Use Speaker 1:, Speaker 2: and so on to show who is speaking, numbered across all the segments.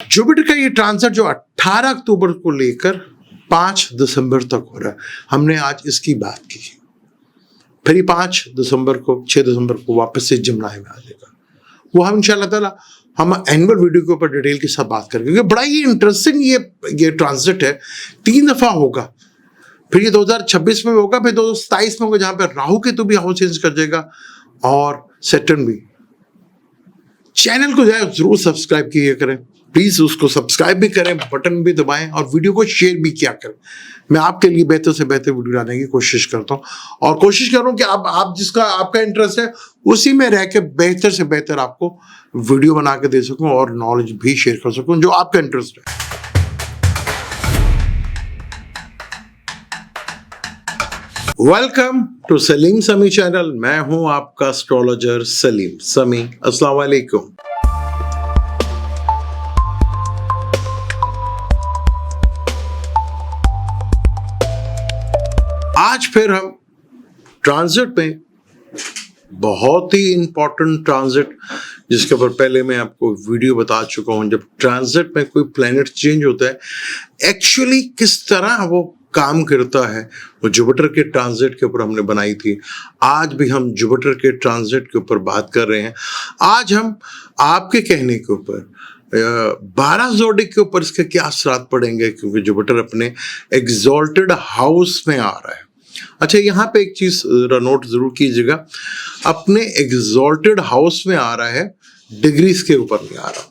Speaker 1: Jupiter का ये transit जो 18 अक्टूबर को लेकर 5 दिसंबर तक हो रहा है, हमने आज इसकी बात की। फिर ये 5 दिसंबर को 6 दिसंबर को वापस से जमनाई में आ जाएगा। वो हम इंशाल्लाह ताला हम एनुअल वीडियो के ऊपर डिटेल के साथ बात करेंगे, क्योंकि बड़ा ही इंटरेस्टिंग ये ट्रांजिट है। 3 दफा होगा, फिर ये 2026 में होगा, फिर 2027 में होगा, जहां पे राहु केतु भी हाउस चेंज कर जाएगा और सैटर्न भी। चैनल को जरूर सब्सक्राइब किया करें, प्लीज उसको सब्सक्राइब भी करें, बटन भी दबाएं और वीडियो को शेयर भी किया करें। मैं आपके लिए बेहतर से बेहतर वीडियो लाने की कोशिश करता हूं और कोशिश कर रहा हूं कि आप जिसका आपका इंटरेस्ट है उसी में रह के बेहतर से बेहतर आपको वीडियो बना के दे सकूं और नॉलेज भी शेयर कर सकूं जो आपका इंटरेस्ट है। वेलकम टू सलीम समी चैनल। मैं हूं आपका एस्ट्रोलॉजर सलीम समी। अस्सलाम वालेकुम। आज फिर हम ट्रांजिट में बहुत ही इंपॉर्टेंट ट्रांजिट, जिसके ऊपर पहले मैं आपको वीडियो बता चुका हूं। जब ट्रांजिट में कोई प्लेनेट चेंज होता है, एक्चुअली किस तरह वो काम करता है, वो जुपिटर के ट्रांजिट के ऊपर हमने बनाई थी। आज भी हम जुपिटर के ट्रांजिट के ऊपर बात कर रहे हैं। आज हम आपके कहने के ऊपर 12 ज़ोडिक के ऊपर इसके क्या असरात पड़ेंगे, क्योंकि जुपिटर अपने एग्जॉल्टेड हाउस में आ रहा है। अच्छा, यहाँ पे एक चीज नोट जरूर कीजिएगा, अपने एग्जॉल्टेड हाउस में आ रहा है, डिग्रीज के ऊपर नहीं आ रहा।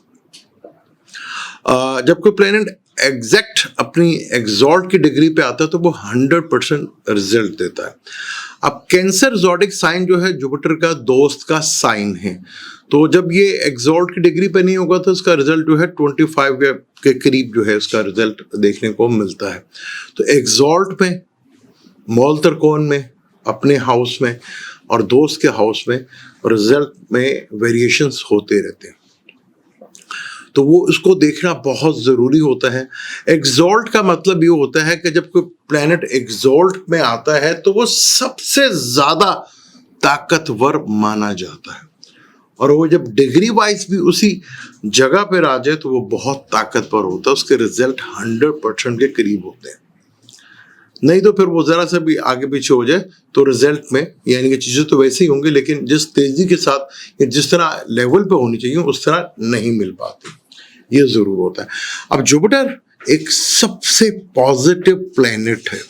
Speaker 1: जब कोई प्लेनेट एग्जैक्ट अपनी एग्जॉल्ट की डिग्री पे आता है तो वो 100% रिजल्ट देता है। अब कैंसर ज़ोडिक साइन जो है जुपिटर का दोस्त का साइन है, तो जब ये एग्जॉल्ट की डिग्री पे नहीं होगा तो उसका रिजल्ट जो है 25 के करीब जो है उसका रिजल्ट देखने को मिलता है। तो एग्जॉल्ट में, मौल त्रिकोण में, अपने हाउस में और दोस्त के हाउस में रिजल्ट में वेरिएशंस होते रहते हैं, तो वो उसको देखना बहुत ज़रूरी होता है। एग्जॉल्ट का मतलब ये होता है कि जब कोई प्लैनेट एग्जॉल्ट में आता है तो वो सबसे ज़्यादा ताकतवर माना जाता है, और वो जब डिग्री वाइज भी उसी जगह पर आ जाए तो वो बहुत ताकतवर होता है, उसके रिजल्ट 100% के करीब होते हैं। नहीं तो फिर वो ज़रा सा भी आगे पीछे हो जाए तो रिजल्ट में, यानी कि चीज़ें तो वैसे ही होंगी लेकिन जिस तेज़ी के साथ या जिस तरह लेवल पे होनी चाहिए उस तरह नहीं मिल पाती, ये ज़रूर होता है। अब जुपिटर एक सबसे पॉजिटिव प्लैनेट है।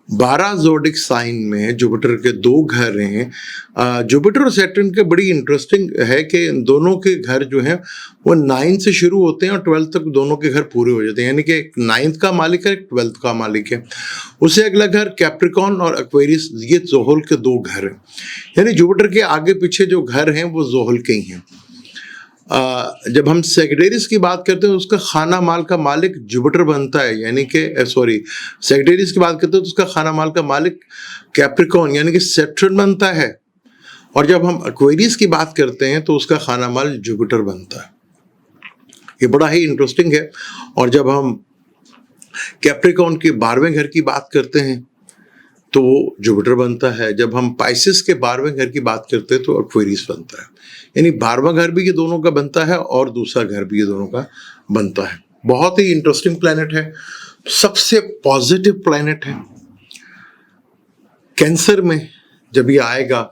Speaker 1: 12 ज़ोडिक साइन में जुपिटर के 2 घर हैं। जुपिटर और सैटर्न के बड़ी इंटरेस्टिंग है कि दोनों के घर जो हैं वो 9 से शुरू होते हैं और 12 तक दोनों के घर पूरे हो जाते हैं, यानी कि एक 9th का मालिक है, एक 12th का मालिक है। उससे अगला घर कैप्रिकॉर्न और एक्वेरियस, ये जोहल के 2 घर हैं, यानी जुपिटर के आगे पीछे जो घर हैं वो जोहल के ही हैं। जब हम सेक्रेटरीज की बात करते हैं उसका खाना माल का मालिक जुपिटर बनता है, यानी कि सेक्रेटरीज की बात करते हैं तो उसका खाना माल का मालिक कैप्रिकॉर्न यानी कि सैटर्न बनता है, और जब हम एक्वेरियस की बात करते हैं तो उसका खाना माल जुपिटर बनता है। ये बड़ा ही इंटरेस्टिंग है। और जब हम कैप्रिकॉर्न के 12वें घर की बात करते हैं तो वो जुपिटर बनता है। जब हम पाइसेस के 12वें घर की बात करते हैं तो एक्वेरियस बनता है, यानी 12वां घर भी ये दोनों का बनता है और दूसरा घर भी ये दोनों का बनता है। बहुत ही इंटरेस्टिंग प्लैनेट है, सबसे पॉजिटिव प्लैनेट है। कैंसर में जब ये आएगा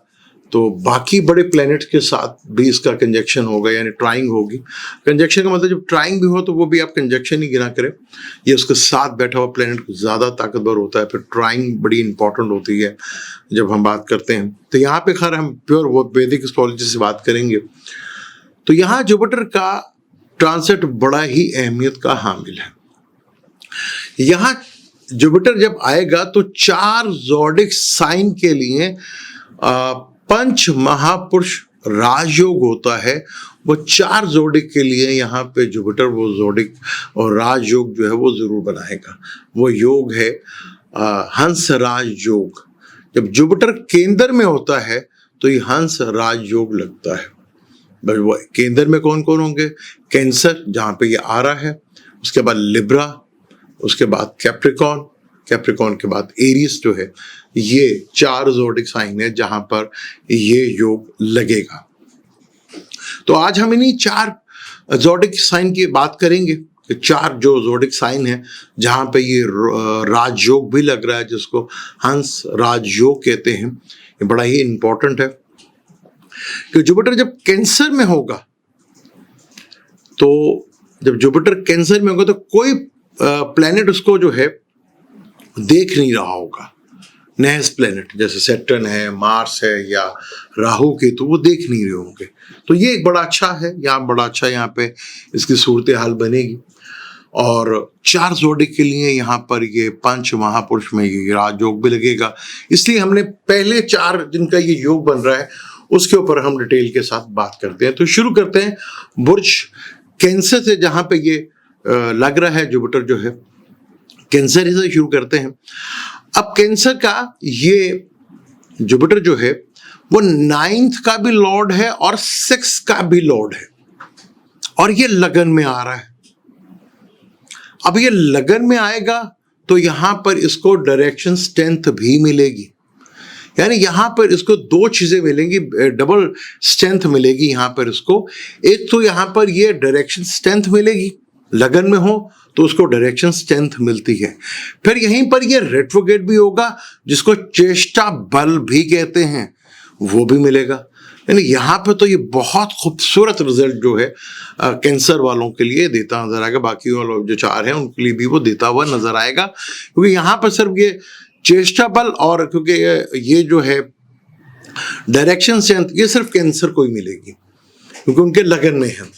Speaker 1: तो बाकी बड़े प्लैनेट के साथ भी इसका कंजक्शन होगा, यानी ट्राइंग होगी। कंजक्शन का मतलब जब ट्राइंग भी हो तो वो भी आप कंजक्शन ही गिना करें, ये उसके साथ बैठा हुआ प्लैनेट ज़्यादा ताकतवर होता है। फिर ट्राइंग बड़ी इंपॉर्टेंट होती है जब हम बात करते हैं। तो यहाँ पे खैर हम प्योर वो वैदिक एस्ट्रोलॉजी से बात करेंगे। तो यहाँ जुपिटर का ट्रांजिट बड़ा ही अहमियत का हामिल है। यहाँ जुपिटर जब आएगा तो 4 ज़ोडिक साइन के लिए पंच महापुरुष राजयोग होता है। वो 4 ज़ोडिक के लिए यहाँ पे जुपिटर वो ज़ोडिक और राजयोग जो है वो जरूर बनाएगा। वो योग है हंस राज योग। जब जुपिटर केंद्र में होता है तो ये हंस राज योग लगता है। बस वो केंद्र में कौन कौन होंगे? कैंसर, जहाँ पे ये आ रहा है, उसके बाद लिब्रा, उसके बाद कैप्रिकॉर्न, कैप्रिकॉर्न के बाद एरीज जो है, ये 4 ज़ोडिक साइन है जहां पर ये योग लगेगा। तो आज हम इन्हीं 4 ज़ोडिक साइन की बात करेंगे कि 4 जो ज़ोडिक साइन है जहाँ पे ये राजयोग भी लग रहा है, जिसको हंस राजयोग कहते हैं, ये बड़ा ही इंपॉर्टेंट है कि जुपिटर जब कैंसर में होगा, तो जब जुपिटर कैंसर में होगा तो कोई प्लैनेट उसको जो है देख नहीं रहा होगा। नेक्स्ट प्लेनेट जैसे सैटर्न है, मार्स है या राहु केतु, वो देख नहीं रहे होंगे। तो ये एक बड़ा अच्छा है, यहाँ बड़ा अच्छा यहाँ पे इसकी सूरत हाल बनेगी। और 4 ज़ोडिक के लिए यहाँ पर ये पंच महापुरुष में ये राजयोग भी लगेगा, इसलिए हमने पहले 4 जिनका ये योग बन रहा है उसके ऊपर हम डिटेल के साथ बात करते हैं। तो शुरू करते हैं बुर्ज कैंसर से, जहाँ पे ये लग रहा है जुपिटर जो है कैंसर से शुरू करते हैं। अब कैंसर का ये जुपिटर जो है वो 9th का भी लॉर्ड है और 6 का भी लॉर्ड है, और ये लगन में आ रहा है। अब ये लगन में आएगा तो यहां पर इसको डायरेक्शन स्ट्रेंथ भी मिलेगी, यानी यहां पर इसको 2 चीजें मिलेंगी, डबल स्ट्रेंथ मिलेगी यहां पर इसको। एक तो यहां पर ये डायरेक्शन स्ट्रेंथ मिलेगी, लगन में हो तो उसको डायरेक्शन स्ट्रेंथ मिलती है। फिर यहीं पर ये रेट्रोग्रेड भी होगा, जिसको चेष्टा बल भी कहते हैं, वो भी मिलेगा। यानी यहाँ पे तो ये बहुत खूबसूरत रिजल्ट जो है कैंसर वालों के लिए देता नजर आएगा, बाकी वालों जो 4 हैं उनके लिए भी वो देता हुआ नजर आएगा, क्योंकि यहाँ पर सिर्फ ये चेष्टा बल और क्योंकि ये जो है डायरेक्शन स्ट्रेंथ ये सिर्फ कैंसर को ही मिलेगी क्योंकि उनके लगन में है।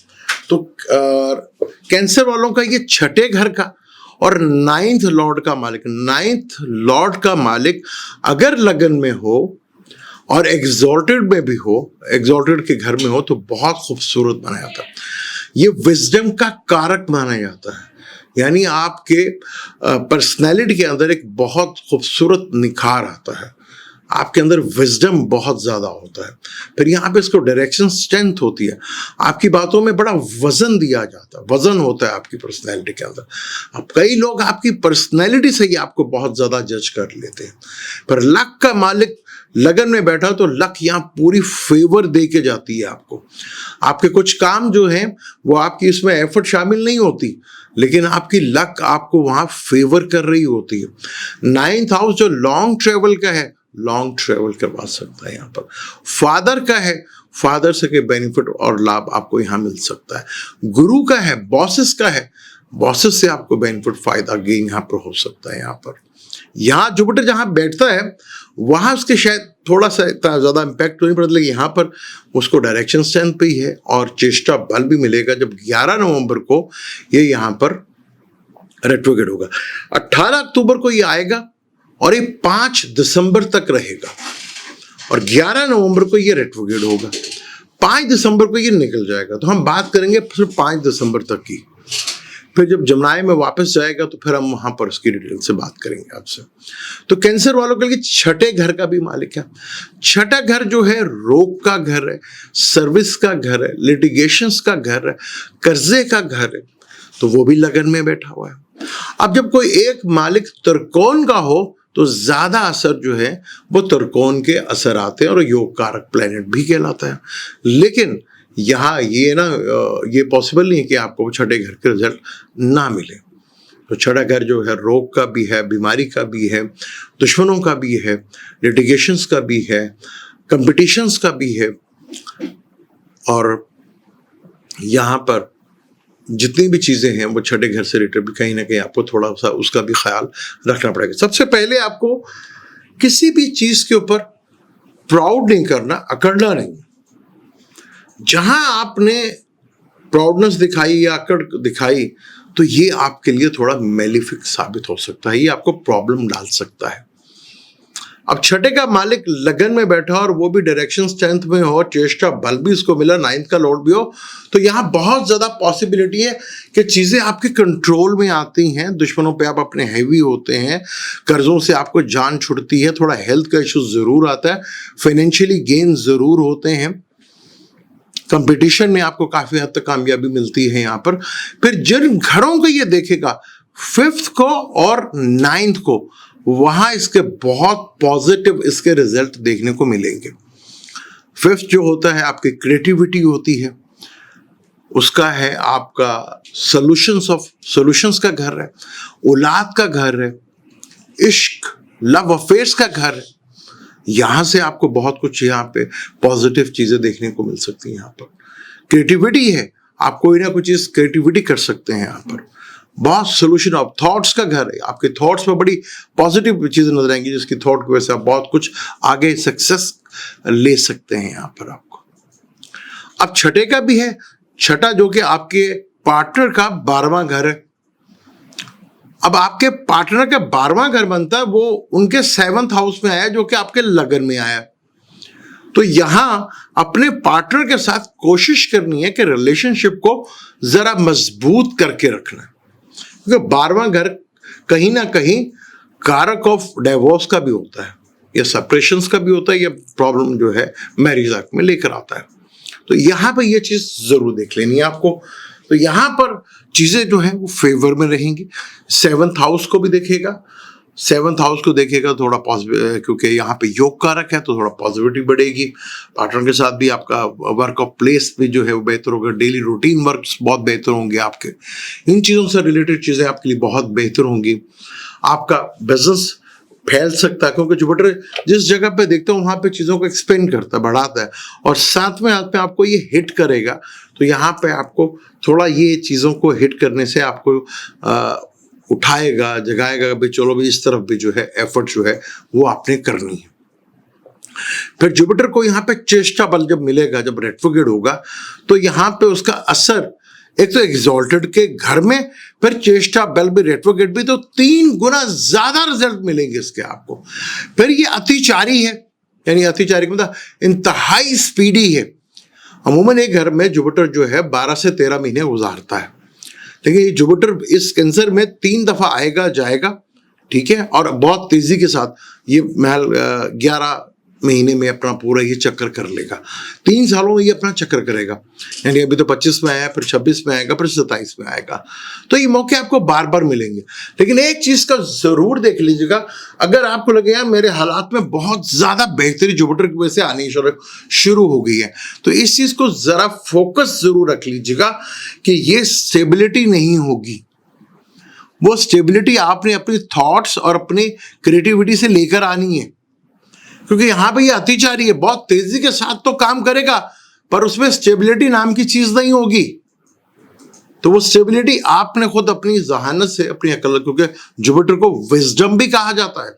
Speaker 1: तो कैंसर वालों का ये 6ठे घर का और 9th लॉर्ड का मालिक, 9th लॉर्ड का मालिक अगर लगन में हो और एग्जॉल्टेड में भी हो, एग्जॉल्टेड के घर में हो, तो बहुत खूबसूरत माना जाता है। ये विजडम का कारक माना जाता है, यानी आपके पर्सनैलिटी के अंदर एक बहुत खूबसूरत निखार आता है, आपके अंदर विजडम बहुत ज़्यादा होता है। फिर यहाँ पे इसको डायरेक्शन स्ट्रेंथ होती है, आपकी बातों में बड़ा वजन दिया जाता है, वजन होता है आपकी पर्सनैलिटी के अंदर। अब कई लोग आपकी पर्सनैलिटी से ही आपको बहुत ज़्यादा जज कर लेते हैं, पर लक का मालिक लगन में बैठा तो लक यहाँ पूरी फेवर दे के जाती है आपको। आपके कुछ काम जो हैं वो आपकी इसमें एफर्ट शामिल नहीं होती, लेकिन आपकी लक आपको वहाँ फेवर कर रही होती है। 9th हाउस जो लॉन्ग ट्रेवल का है, लॉन्ग ट्रेवल करवा सकता है यहाँ पर। फादर का है, फादर से के बेनिफिट और लाभ आपको यहाँ मिल सकता है। गुरु का है, बॉसेस का है, बॉसेस से आपको बेनिफिट फायदा गेन यहाँ पर हो सकता है। यहाँ पर यहाँ जुपिटर जहाँ बैठता है वहाँ उसके शायद थोड़ा सा इतना ज़्यादा इम्पैक्ट नहीं पड़ता, लेकिन यहाँ पर उसको डायरेक्शन स्ट्रेंथ पे ही है और चेष्टा बल भी मिलेगा जब 11 नवंबर को ये यहाँ पर रेट्रोग्रेड होगा। 18 अक्टूबर को ये आएगा और ये 5 दिसंबर तक रहेगा और 11 नवंबर को ये रेट्रोग्रेड होगा। 5 दिसंबर को ये निकल जाएगा, तो हम बात करेंगे सिर्फ 5 दिसंबर तक की। फिर जब जमनाई में वापस जाएगा तो फिर हम वहां पर उसकी डिटेल से बात करेंगे आपसे। तो कैंसर वालों के लिए 6ठे घर का भी मालिक है। 6ठा घर जो है रोग का घर है, सर्विस का घर है, लिटिगेशंस का घर है, कर्जे का घर है, तो वो भी लगन में बैठा हुआ है। अब जब कोई एक मालिक त्रिकोण का हो तो ज्यादा असर जो है वो त्रिकोण के असर आते हैं और योग कारक प्लेनेट भी कहलाता है। लेकिन यहाँ ये ना ये पॉसिबल नहीं है कि आपको 6ठे घर के रिजल्ट ना मिले। तो 6ठा घर जो है रोग का भी है, बीमारी का भी है, दुश्मनों का भी है, लिटिगेशंस का भी है, कंपटीशंस का भी है, और यहाँ पर जितनी भी चीज़ें हैं वो 6ठे घर से रिलेटेड भी कहीं ना कहीं आपको थोड़ा सा उसका भी ख्याल रखना पड़ेगा। सबसे पहले आपको किसी भी चीज़ के ऊपर प्राउड नहीं करना, अकड़ना नहीं। जहां आपने प्राउडनेस दिखाई या अकड़ दिखाई तो ये आपके लिए थोड़ा मेलिफिक साबित हो सकता है, ये आपको प्रॉब्लम डाल सकता है। अब 6ठे का मालिक लगन में बैठा और वो भी डायरेक्शन स्ट्रेंथ में हो, चेष्टा बल भी उसको मिला, 9th का लॉर्ड भी हो, तो यहाँ बहुत ज़्यादा पॉसिबिलिटी है कि चीज़ें आपके कंट्रोल में आती हैं, दुश्मनों पे आप अपने हैवी होते हैं, कर्जों से आपको जान छुटती है, थोड़ा हेल्थ का इशू ज़रूर आता है, फाइनेंशियली गेन ज़रूर होते हैं, कंपटीशन में आपको काफ़ी हद तक कामयाबी मिलती है यहाँ पर। फिर जिन घरों को ये देखेगा 5th को और 9th को, वहाँ इसके बहुत पॉजिटिव इसके रिजल्ट देखने को मिलेंगे। 5th जो होता है आपकी क्रिएटिविटी होती है, उसका है आपका सॉल्यूशंस का घर है, औलाद का घर है, इश्क लव अफेयर्स का घर है। यहाँ से आपको बहुत कुछ यहाँ पे पॉजिटिव चीजें देखने को मिल सकती हैं। यहाँ पर क्रिएटिविटी है, आप कोई ना कोई चीज क्रिएटिविटी कर सकते हैं। यहाँ पर बहुत सोल्यूशन ऑफ थॉट्स का घर है, आपके थॉट्स में बड़ी पॉजिटिव चीजें नजर आएंगी, जिसकी थॉट की वजह से आप बहुत कुछ आगे सक्सेस ले सकते हैं यहाँ पर आपको। अब छठे का भी है, छठा जो कि आपके पार्टनर का 12वां घर है। अब आपके पार्टनर का 12वां घर बनता है, वो उनके 7th हाउस में आया, जो कि आपके लगन में आया। तो यहां अपने पार्टनर के साथ कोशिश करनी है कि रिलेशनशिप को जरा मजबूत करके रखना है, क्योंकि 12वां घर कहीं ना कहीं कारक ऑफ डाइवोर्स का भी होता है, या सेपरेशंस का भी होता है, या प्रॉब्लम जो है मैरिज लाइफ में लेकर आता है। तो यहां पर यह चीज जरूर देख लेनी है आपको। तो यहां पर चीजें जो है वो फेवर में रहेंगी। 7th हाउस को भी देखेगा, 7th हाउस को देखेगा थोड़ा पॉजिटिव, क्योंकि यहाँ पे योग कारक है, तो थोड़ा पॉजिटिविटी बढ़ेगी। पार्टनर के साथ भी आपका वर्क ऑफ प्लेस भी जो है वो बेहतर होगा, डेली रूटीन वर्क्स बहुत बेहतर होंगे आपके, इन चीज़ों से रिलेटेड चीज़ें आपके लिए बहुत बेहतर होंगी। आपका बिजनेस फैल सकता है, क्योंकि जुपिटर जिस जगह पे देखते हो वहां पे चीज़ों को एक्सपेंड करता है, बढ़ाता है, और साथ में आपको ये हिट करेगा। तो यहाँ पे आपको थोड़ा ये चीज़ों को हिट करने से आपको उठाएगा, जगाएगा, भाई चलो भी इस तरफ भी जो है एफर्ट जो है वो आपने करनी है। फिर जुपिटर को यहाँ पे चेष्टा बल जब मिलेगा, जब रेट्रोग्रेड होगा, तो यहाँ पे उसका असर एक तो एग्जॉल्टेड के घर में, फिर चेष्टा बल भी, रेट्रोग्रेड भी, तो 3 गुना ज्यादा रिजल्ट मिलेंगे इसके आपको। फिर ये अतिचारी है, यानी अतिचारी मतलब इंतहाई स्पीडी है। अमूमन एक घर में जुपिटर जो है 12 से 13 महीने गुजारता है, लेकिन ये जुपिटर इस कैंसर में 3 दफा आएगा जाएगा, ठीक है, और बहुत तेजी के साथ ये महल 11 महीने में अपना पूरा ये चक्कर कर लेगा। 3 सालों में ये अपना चक्कर करेगा, यानी अभी तो 25 में आया, फिर 26 में आएगा, फिर 27 में आएगा। तो ये मौके आपको बार बार मिलेंगे। लेकिन एक चीज का जरूर देख लीजिएगा, अगर आपको लगे यार मेरे हालात में बहुत ज्यादा बेहतरी जुपिटर की वजह से आनी शुरू हो गई है, तो इस चीज को जरा फोकस जरूर रख लीजिएगा कि ये स्टेबिलिटी नहीं होगी। वो स्टेबिलिटी आपने अपनी थॉट्स और अपनी क्रिएटिविटी से लेकर आनी है, क्योंकि यहां पे ये अतिचारी है, बहुत तेजी के साथ तो काम करेगा, पर उसमें स्टेबिलिटी नाम की चीज नहीं होगी। तो वो स्टेबिलिटी आपने खुद अपनी जहानत से, अपनी अकल, क्योंकि जुपिटर को विजडम भी कहा जाता है,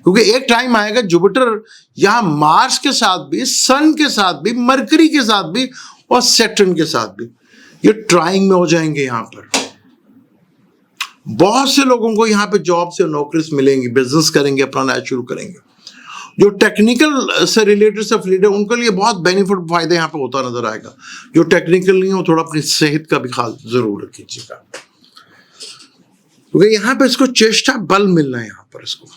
Speaker 1: क्योंकि एक टाइम आएगा जुपिटर यहां मार्स के साथ भी, सन के साथ भी, मरकरी के साथ भी, और सैटर्न के साथ भी ये ट्राइंग में हो जाएंगे। यहां पर बहुत से लोगों को यहाँ पे जॉब से नौकरी मिलेंगी, बिजनेस करेंगे, अपना नया शुरू करेंगे। जो टेक्निकल से रिलेटेड से फील्ड है उनके लिए बहुत बेनिफिट फायदे यहाँ पे होता नजर आएगा। जो टेक्निकल नहीं हो, थोड़ा अपनी सेहत का भी ख्याल जरूर रखिएगा, क्योंकि यहाँ पे इसको चेष्टा बल मिलना है यहाँ पर इसको।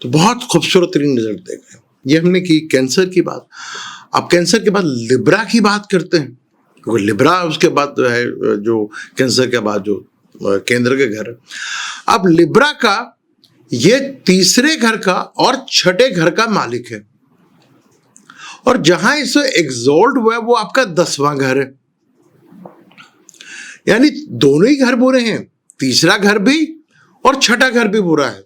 Speaker 1: तो बहुत खूबसूरत तरीन रिजल्ट देगा। ये हमने की कैंसर की बात। अब कैंसर के बाद लिब्रा की बात करते हैं, क्योंकि लिब्रा उसके बाद है जो कैंसर के बाद जो केंद्र के घर। अब लिब्रा का ये 3रे घर का और 6ठे घर का मालिक है, और जहां इसे एग्जॉल्ट हुआ है वो आपका 10वां घर है। यानी दोनों ही घर बुरे हैं, 3रा घर भी और 6ठा घर भी बुरा है।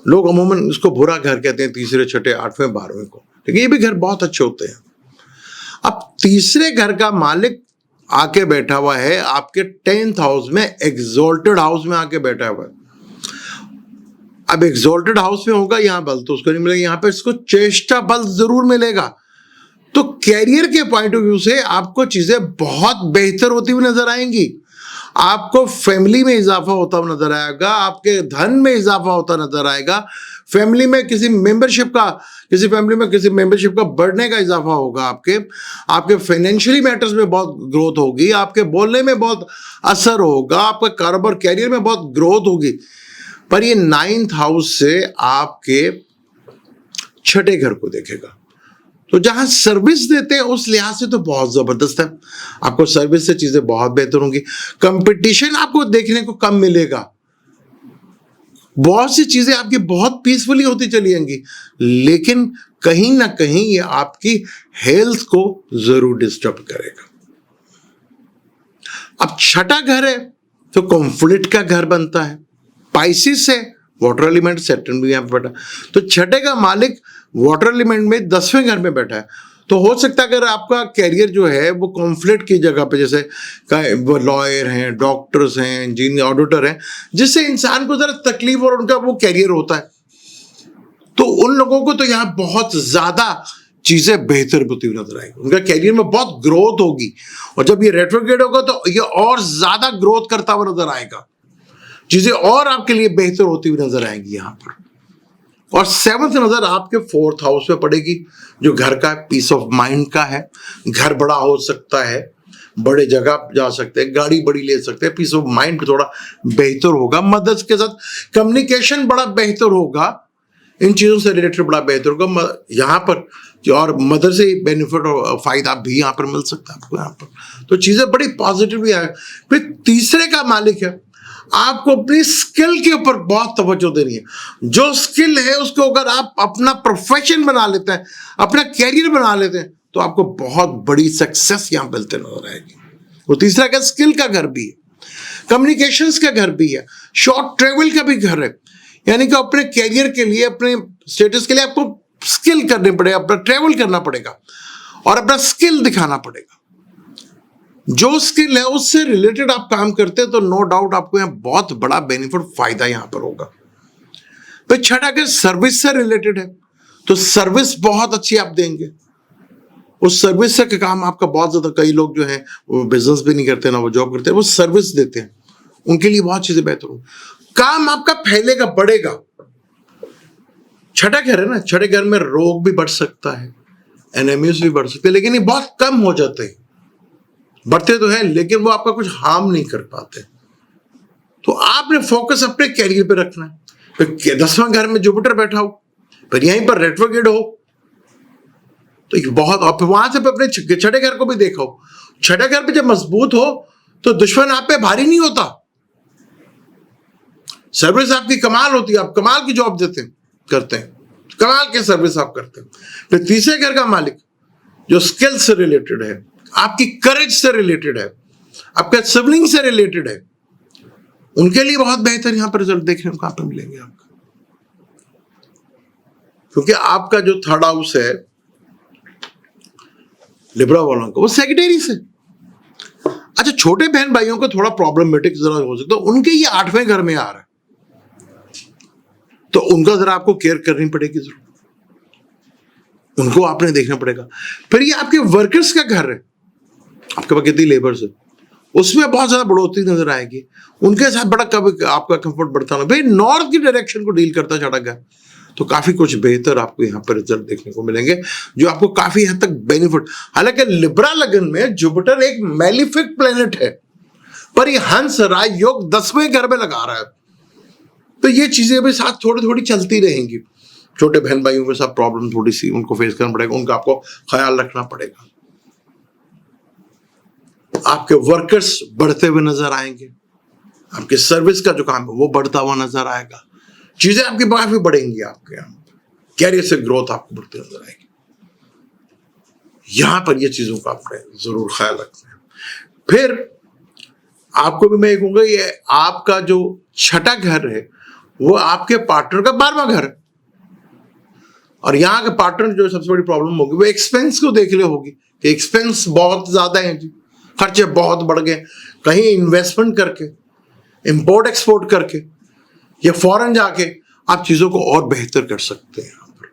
Speaker 1: लोग अमूमन इसको बुरा घर कहते हैं, 3रे 6ठे 8वें 12वें को, लेकिन ये भी घर बहुत अच्छे होते हैं। अब 3रे घर का मालिक आके बैठा हुआ है आपके 10th हाउस में, एग्जॉल्टेड हाउस में आके बैठा हुआ है। अब एग्जॉल्टेड हाउस में होगा, यहां बल तो उसको नहीं मिलेगा, यहां पे इसको चेष्टा बल जरूर मिलेगा। तो कैरियर के पॉइंट ऑफ व्यू से आपको चीजें बहुत बेहतर होती हुई नजर आएंगी। आपको फैमिली में इजाफा होता हुआ नजर आएगा, आपके धन में इजाफा होता नजर आएगा, फैमिली में किसी फैमिली में किसी मेंबरशिप का बढ़ने का इजाफा होगा, आपके फाइनेंशियली मैटर्स में बहुत ग्रोथ होगी, आपके बोलने में बहुत असर होगा, आपका कारोबार कैरियर में बहुत ग्रोथ होगी। पर ये 9th हाउस से आपके 6ठे घर को देखेगा, तो जहां सर्विस देते हैं उस लिहाज से तो बहुत जबरदस्त है। आपको सर्विस से चीजें बहुत बेहतर होंगी। कंपटीशन आपको देखने को कम मिलेगा, बहुत सी चीजें आपकी बहुत पीसफुली होती चली जाएंगी, लेकिन कहीं ना कहीं ये आपकी हेल्थ को जरूर डिस्टर्ब करेगा। अब छठा घर है तो कॉन्फ्लिक्ट का घर बनता है, पाइसिस है, वाटर एलिमेंट, सैटर्न भी यहाँ पे बैठा, तो छठे का मालिक वाटर एलिमेंट में 10वें घर में बैठा है। तो हो सकता है अगर आपका कैरियर जो है वो कॉन्फ्लिक्ट की जगह पे, जैसे वो लॉयर हैं, डॉक्टर्स हैं, इंजीनियर, ऑडिटर हैं, जिससे इंसान को जरा तकलीफ और उनका वो कैरियर होता है, तो उन लोगों को तो यहाँ बहुत ज्यादा चीजें बेहतर होती हुई नजर आएगी, उनका कैरियर में बहुत ग्रोथ होगी। और जब ये रेट्रोग्रेड होगा तो ये और ज्यादा ग्रोथ करता हुआ नजर आएगा, चीजें और आपके लिए बेहतर होती हुई नजर आएंगी यहाँ पर। और 7th नजर आपके 4th हाउस में पड़ेगी, जो घर का पीस ऑफ माइंड का है। घर बड़ा हो सकता है, बड़े जगह जा सकते हैं, गाड़ी बड़ी ले सकते हैं, पीस ऑफ माइंड थोड़ा बेहतर होगा, मदर्स के साथ कम्युनिकेशन बड़ा बेहतर होगा, इन चीजों से रिलेटेड बड़ा बेहतर होगा यहाँ पर। और मदर से बेनिफिट और फायदा भी यहाँ पर मिल सकता है आपको यहाँ पर, तो चीजें बड़ी पॉजिटिव भी है। फिर तीसरे का मालिक है, आपको अपनी स्किल के ऊपर बहुत तवज्जो देनी है। जो स्किल है उसको अगर आप अपना प्रोफेशन बना लेते हैं, अपना कैरियर बना लेते हैं, तो आपको बहुत बड़ी सक्सेस यहाँ मिलते नजर आएगी। वो तीसरा का स्किल का घर भी है, कम्युनिकेशंस का घर भी है, शॉर्ट ट्रेवल का भी घर है, यानी कि अपने कैरियर के लिए, अपने स्टेटस के लिए आपको स्किल करने पड़ेगा, अपना ट्रेवल करना पड़ेगा और अपना स्किल दिखाना पड़ेगा। जो स्किल है उससे रिलेटेड आप काम करते हैं तो नो डाउट आपको यहाँ बहुत बड़ा बेनिफिट, फायदा यहाँ पर होगा। फिर छठा के सर्विस से रिलेटेड है, तो सर्विस बहुत अच्छी आप देंगे, उस सर्विस से काम आपका बहुत ज्यादा। कई लोग जो है वो बिजनेस भी नहीं करते ना वो जॉब करते हैं, वो सर्विस देते हैं, उनके लिए बहुत चीजें बेहतर होंगी, काम आपका फैलेगा, बढ़ेगा। छठा घर है ना, छठे घर में रोग भी बढ़ सकता है, एनेमीज भी बढ़ सकते हैं, लेकिन ये बहुत कम हो जाते हैं, बढ़ते तो हैं लेकिन वो आपका कुछ हार्म नहीं कर पाते। तो आपने फोकस अपने कैरियर पे रखना है। फिर 10वां घर में जुपिटर बैठा हो, फिर यहीं पर रेट्रोग्रेड हो, तो बहुत, और फिर वहां से अपने छठे घर को भी देखा हो। छठे घर पे जब मजबूत हो तो दुश्मन आप पे भारी नहीं होता, सर्विस आपकी कमाल होती है, आप कमाल की जॉब करते हैं, कमाल के सर्विस आप करते हैं। फिर तीसरे घर का मालिक जो स्किल से रिलेटेड है, आपकी करेज से रिलेटेड है, आपके सिबलिंग से रिलेटेड है, उनके लिए बहुत बेहतर यहां पर रिजल्ट देखने को आपको मिलेंगे आपका, क्योंकि आपका जो 3rd हाउस है लिब्रा वालों का, वो सेक्रेटरी से। अच्छा, छोटे बहन भाइयों को थोड़ा प्रॉब्लमेटिक जरा हो सकता है, उनके ये 8वें घर में आ रहा है, तो उनका जरा आपको केयर करनी पड़ेगी, जरूर उनको आपने देखना पड़ेगा। फिर ये आपके वर्कर्स का घर है, आपके पास कितनी लेबर्स है, उसमें बहुत ज्यादा बढ़ोतरी नजर आएगी, उनके साथ बड़ा कभी आपका कंफर्ट बढ़ता ना। भाई नॉर्थ की डायरेक्शन को डील करता छठा घर, तो काफी कुछ बेहतर आपको यहाँ पर रिजल्ट देखने को मिलेंगे, जो आपको काफी हद तक बेनिफिट। हालांकि लिब्रा लगन में जुपिटर एक मैलिफिक प्लेनेट है, पर ये हंस राज योग 10वें घर में लगा रहा है, तो ये चीजें भी साथ थोड़ी थोड़ी चलती रहेंगी। छोटे बहन भाइयों के साथ प्रॉब्लम थोड़ी सी उनको फेस करना पड़ेगा, उनका आपको ख्याल रखना पड़ेगा। आपके वर्कर्स बढ़ते हुए नजर आएंगे, आपके सर्विस का जो काम है वो बढ़ता हुआ नजर आएगा, चीजें आपकी काफी बढ़ेंगी, आपके यहाँ कैरियर से ग्रोथ आपको बढ़ती नजर आएगी। यहां पर ये चीजों का आपने जरूर ख्याल रखना है। फिर आपको भी मैं कहूंगा, ये आपका जो छठा घर है वो आपके पार्टनर का 12वां घर है, और यहाँ के पार्टनर जो सबसे बड़ी प्रॉब्लम होगी वो एक्सपेंस को देख ले होगी कि एक्सपेंस बहुत ज्यादा है जी, खर्चे बहुत बढ़ गए, कहीं इन्वेस्टमेंट करके, इंपोर्ट एक्सपोर्ट करके या फॉरेन जाके आप चीजों को और बेहतर कर सकते हैं। यहाँ पर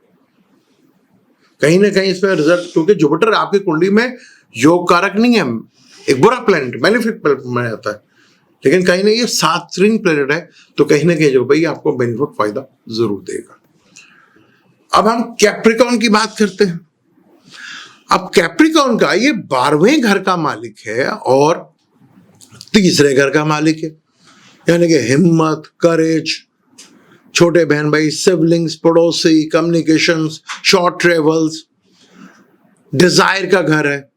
Speaker 1: कहीं ना कहीं इसमें रिजल्ट, क्योंकि जुपिटर आपकी कुंडली में योग कारक नहीं है, एक बुरा प्लैनेट, मैलिफिक प्लैनेट माना जाता है, लेकिन कहीं ना ये 7th प्लैनेट है, तो कहीं ना कहीं जो भाई आपको बेनिफिट फायदा जरूर देगा। अब हम कैप्रिकॉर्न की बात करते हैं। अब कैप्रिकॉर्न का ये 12वें घर का मालिक है और तीसरे घर का मालिक है, यानी कि हिम्मत, करेज, छोटे बहन भाई, सिबलिंग्स, पड़ोसी, कम्युनिकेशंस, शॉर्ट ट्रेवल्स, डिजायर का घर है,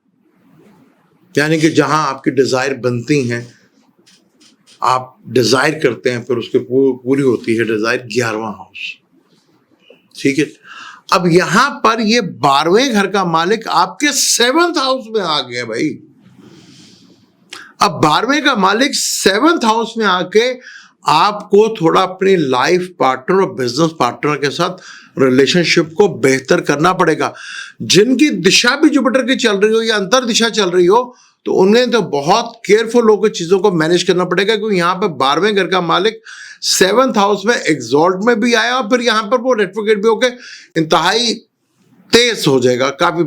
Speaker 1: यानी कि जहां आपकी डिजायर बनती हैं, आप डिजायर करते हैं फिर उसके पूरी होती है डिजायर, 11वां हाउस। ठीक है, अब यहां पर ये 12वें घर का मालिक आपके 7th हाउस में आ गया भाई। अब 12वें का मालिक 7th हाउस में आके आपको थोड़ा अपने लाइफ पार्टनर और बिजनेस पार्टनर के साथ रिलेशनशिप को बेहतर करना पड़ेगा। जिनकी दिशा भी जुपिटर की चल रही हो या अंतर दिशा चल रही हो, तो उन्हें तो बहुत केयरफुल होकर चीजों को मैनेज करना पड़ेगा, क्योंकि यहाँ पर 12वें घर का मालिक 7th हाउस में एक्सॉल्ट में भी आया और फिर यहाँ पर वो रेट्रोग्रेड भी होकर इंतहाई तेज हो जाएगा, काफी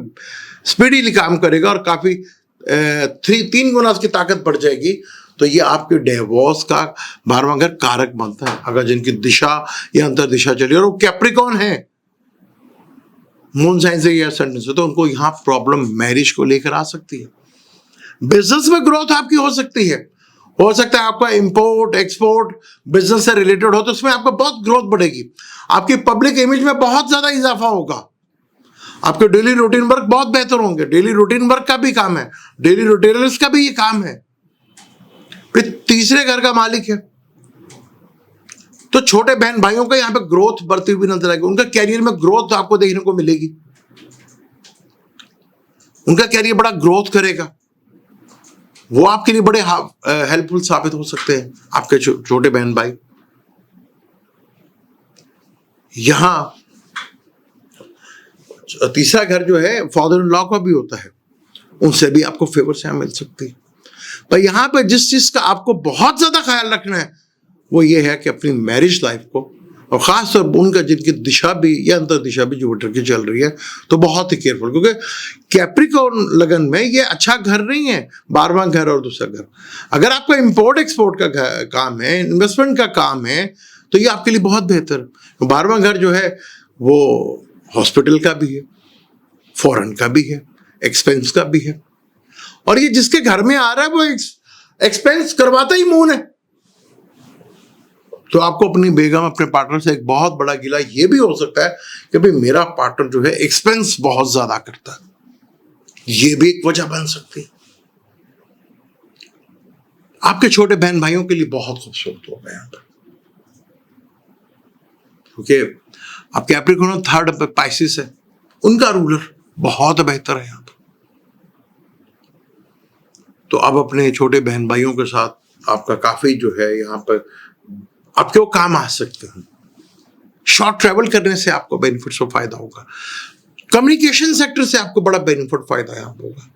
Speaker 1: स्पीडीली काम करेगा और काफी 3 गुना उसकी ताकत बढ़ जाएगी। तो ये आपके डिवोर्स का 12वां घर कारक बनता है, अगर जिनकी दिशा या अंतर दिशा चली और वो कैप्रिकॉर्न है, मून साइन से या सन से, तो उनको यहाँ प्रॉब्लम मैरिज को लेकर आ सकती है। बिजनेस में ग्रोथ आपकी हो सकती है, हो सकता है आपका इंपोर्ट एक्सपोर्ट बिजनेस से रिलेटेड हो, तो उसमें आपका बहुत ग्रोथ बढ़ेगी। आपकी पब्लिक इमेज में बहुत ज्यादा इजाफा होगा, आपके डेली रूटीन वर्क बहुत बेहतर होंगे। डेली रूटीन वर्क का भी काम है, डेली रूटीनर्स का भी ये काम है। फिर तीसरे घर का मालिक है, तो छोटे बहन भाइयों का यहाँ पे ग्रोथ बढ़ती हुई नजर आएगी। उनका कैरियर में ग्रोथ आपको देखने को मिलेगी, उनका कैरियर बड़ा ग्रोथ करेगा, वो आपके लिए बड़े हेल्पफुल साबित हो सकते हैं, आपके छोटे बहन भाई। यहां तीसरा घर जो है फादर इन लॉ का भी होता है, उनसे भी आपको फेवर से मिल सकती है। पर यहां पे जिस चीज का आपको बहुत ज्यादा ख्याल रखना है वो ये है कि अपनी मैरिज लाइफ को, और खासतौर पर उनका जिनकी दिशा भी या अंतर दिशा भी जुपिटर की चल रही है, तो बहुत ही केयरफुल, क्योंकि कैप्रिकॉर्न लगन में ये अच्छा घर नहीं है 12वां घर और दूसरा घर। अगर आपका इंपोर्ट एक्सपोर्ट का काम है, इन्वेस्टमेंट का काम है, तो ये आपके लिए बहुत बेहतर है। 12वां घर जो है वो हॉस्पिटल का भी है, फॉरेन का भी है, एक्सपेंस का भी है, और ये जिसके घर में आ रहा है वो एक्सपेंस करवाता ही मून है। तो आपको अपनी बेगम अपने पार्टनर से एक बहुत बड़ा गिला ये भी हो सकता है कि भाई मेरा पार्टनर जो है एक्सपेंस बहुत ज्यादा करता है, ये भी एक वजह बन सकती है। आपके छोटे बहन भाइयों के लिए बहुत खूबसूरत होगा यहां पर, क्योंकि आपके कैप्रिकॉर्न 3rd पे पाइसिस है, उनका रूलर बहुत बेहतर है यहां पर। तो अब अपने छोटे बहन भाइयों के साथ आपका काफी जो है यहाँ पर आपके वो काम आ सकते हैं। शॉर्ट ट्रैवल करने से आपको बेनिफिट्स और फायदा होगा, कम्युनिकेशन सेक्टर से आपको बड़ा बेनिफिट फायदा यहाँ होगा,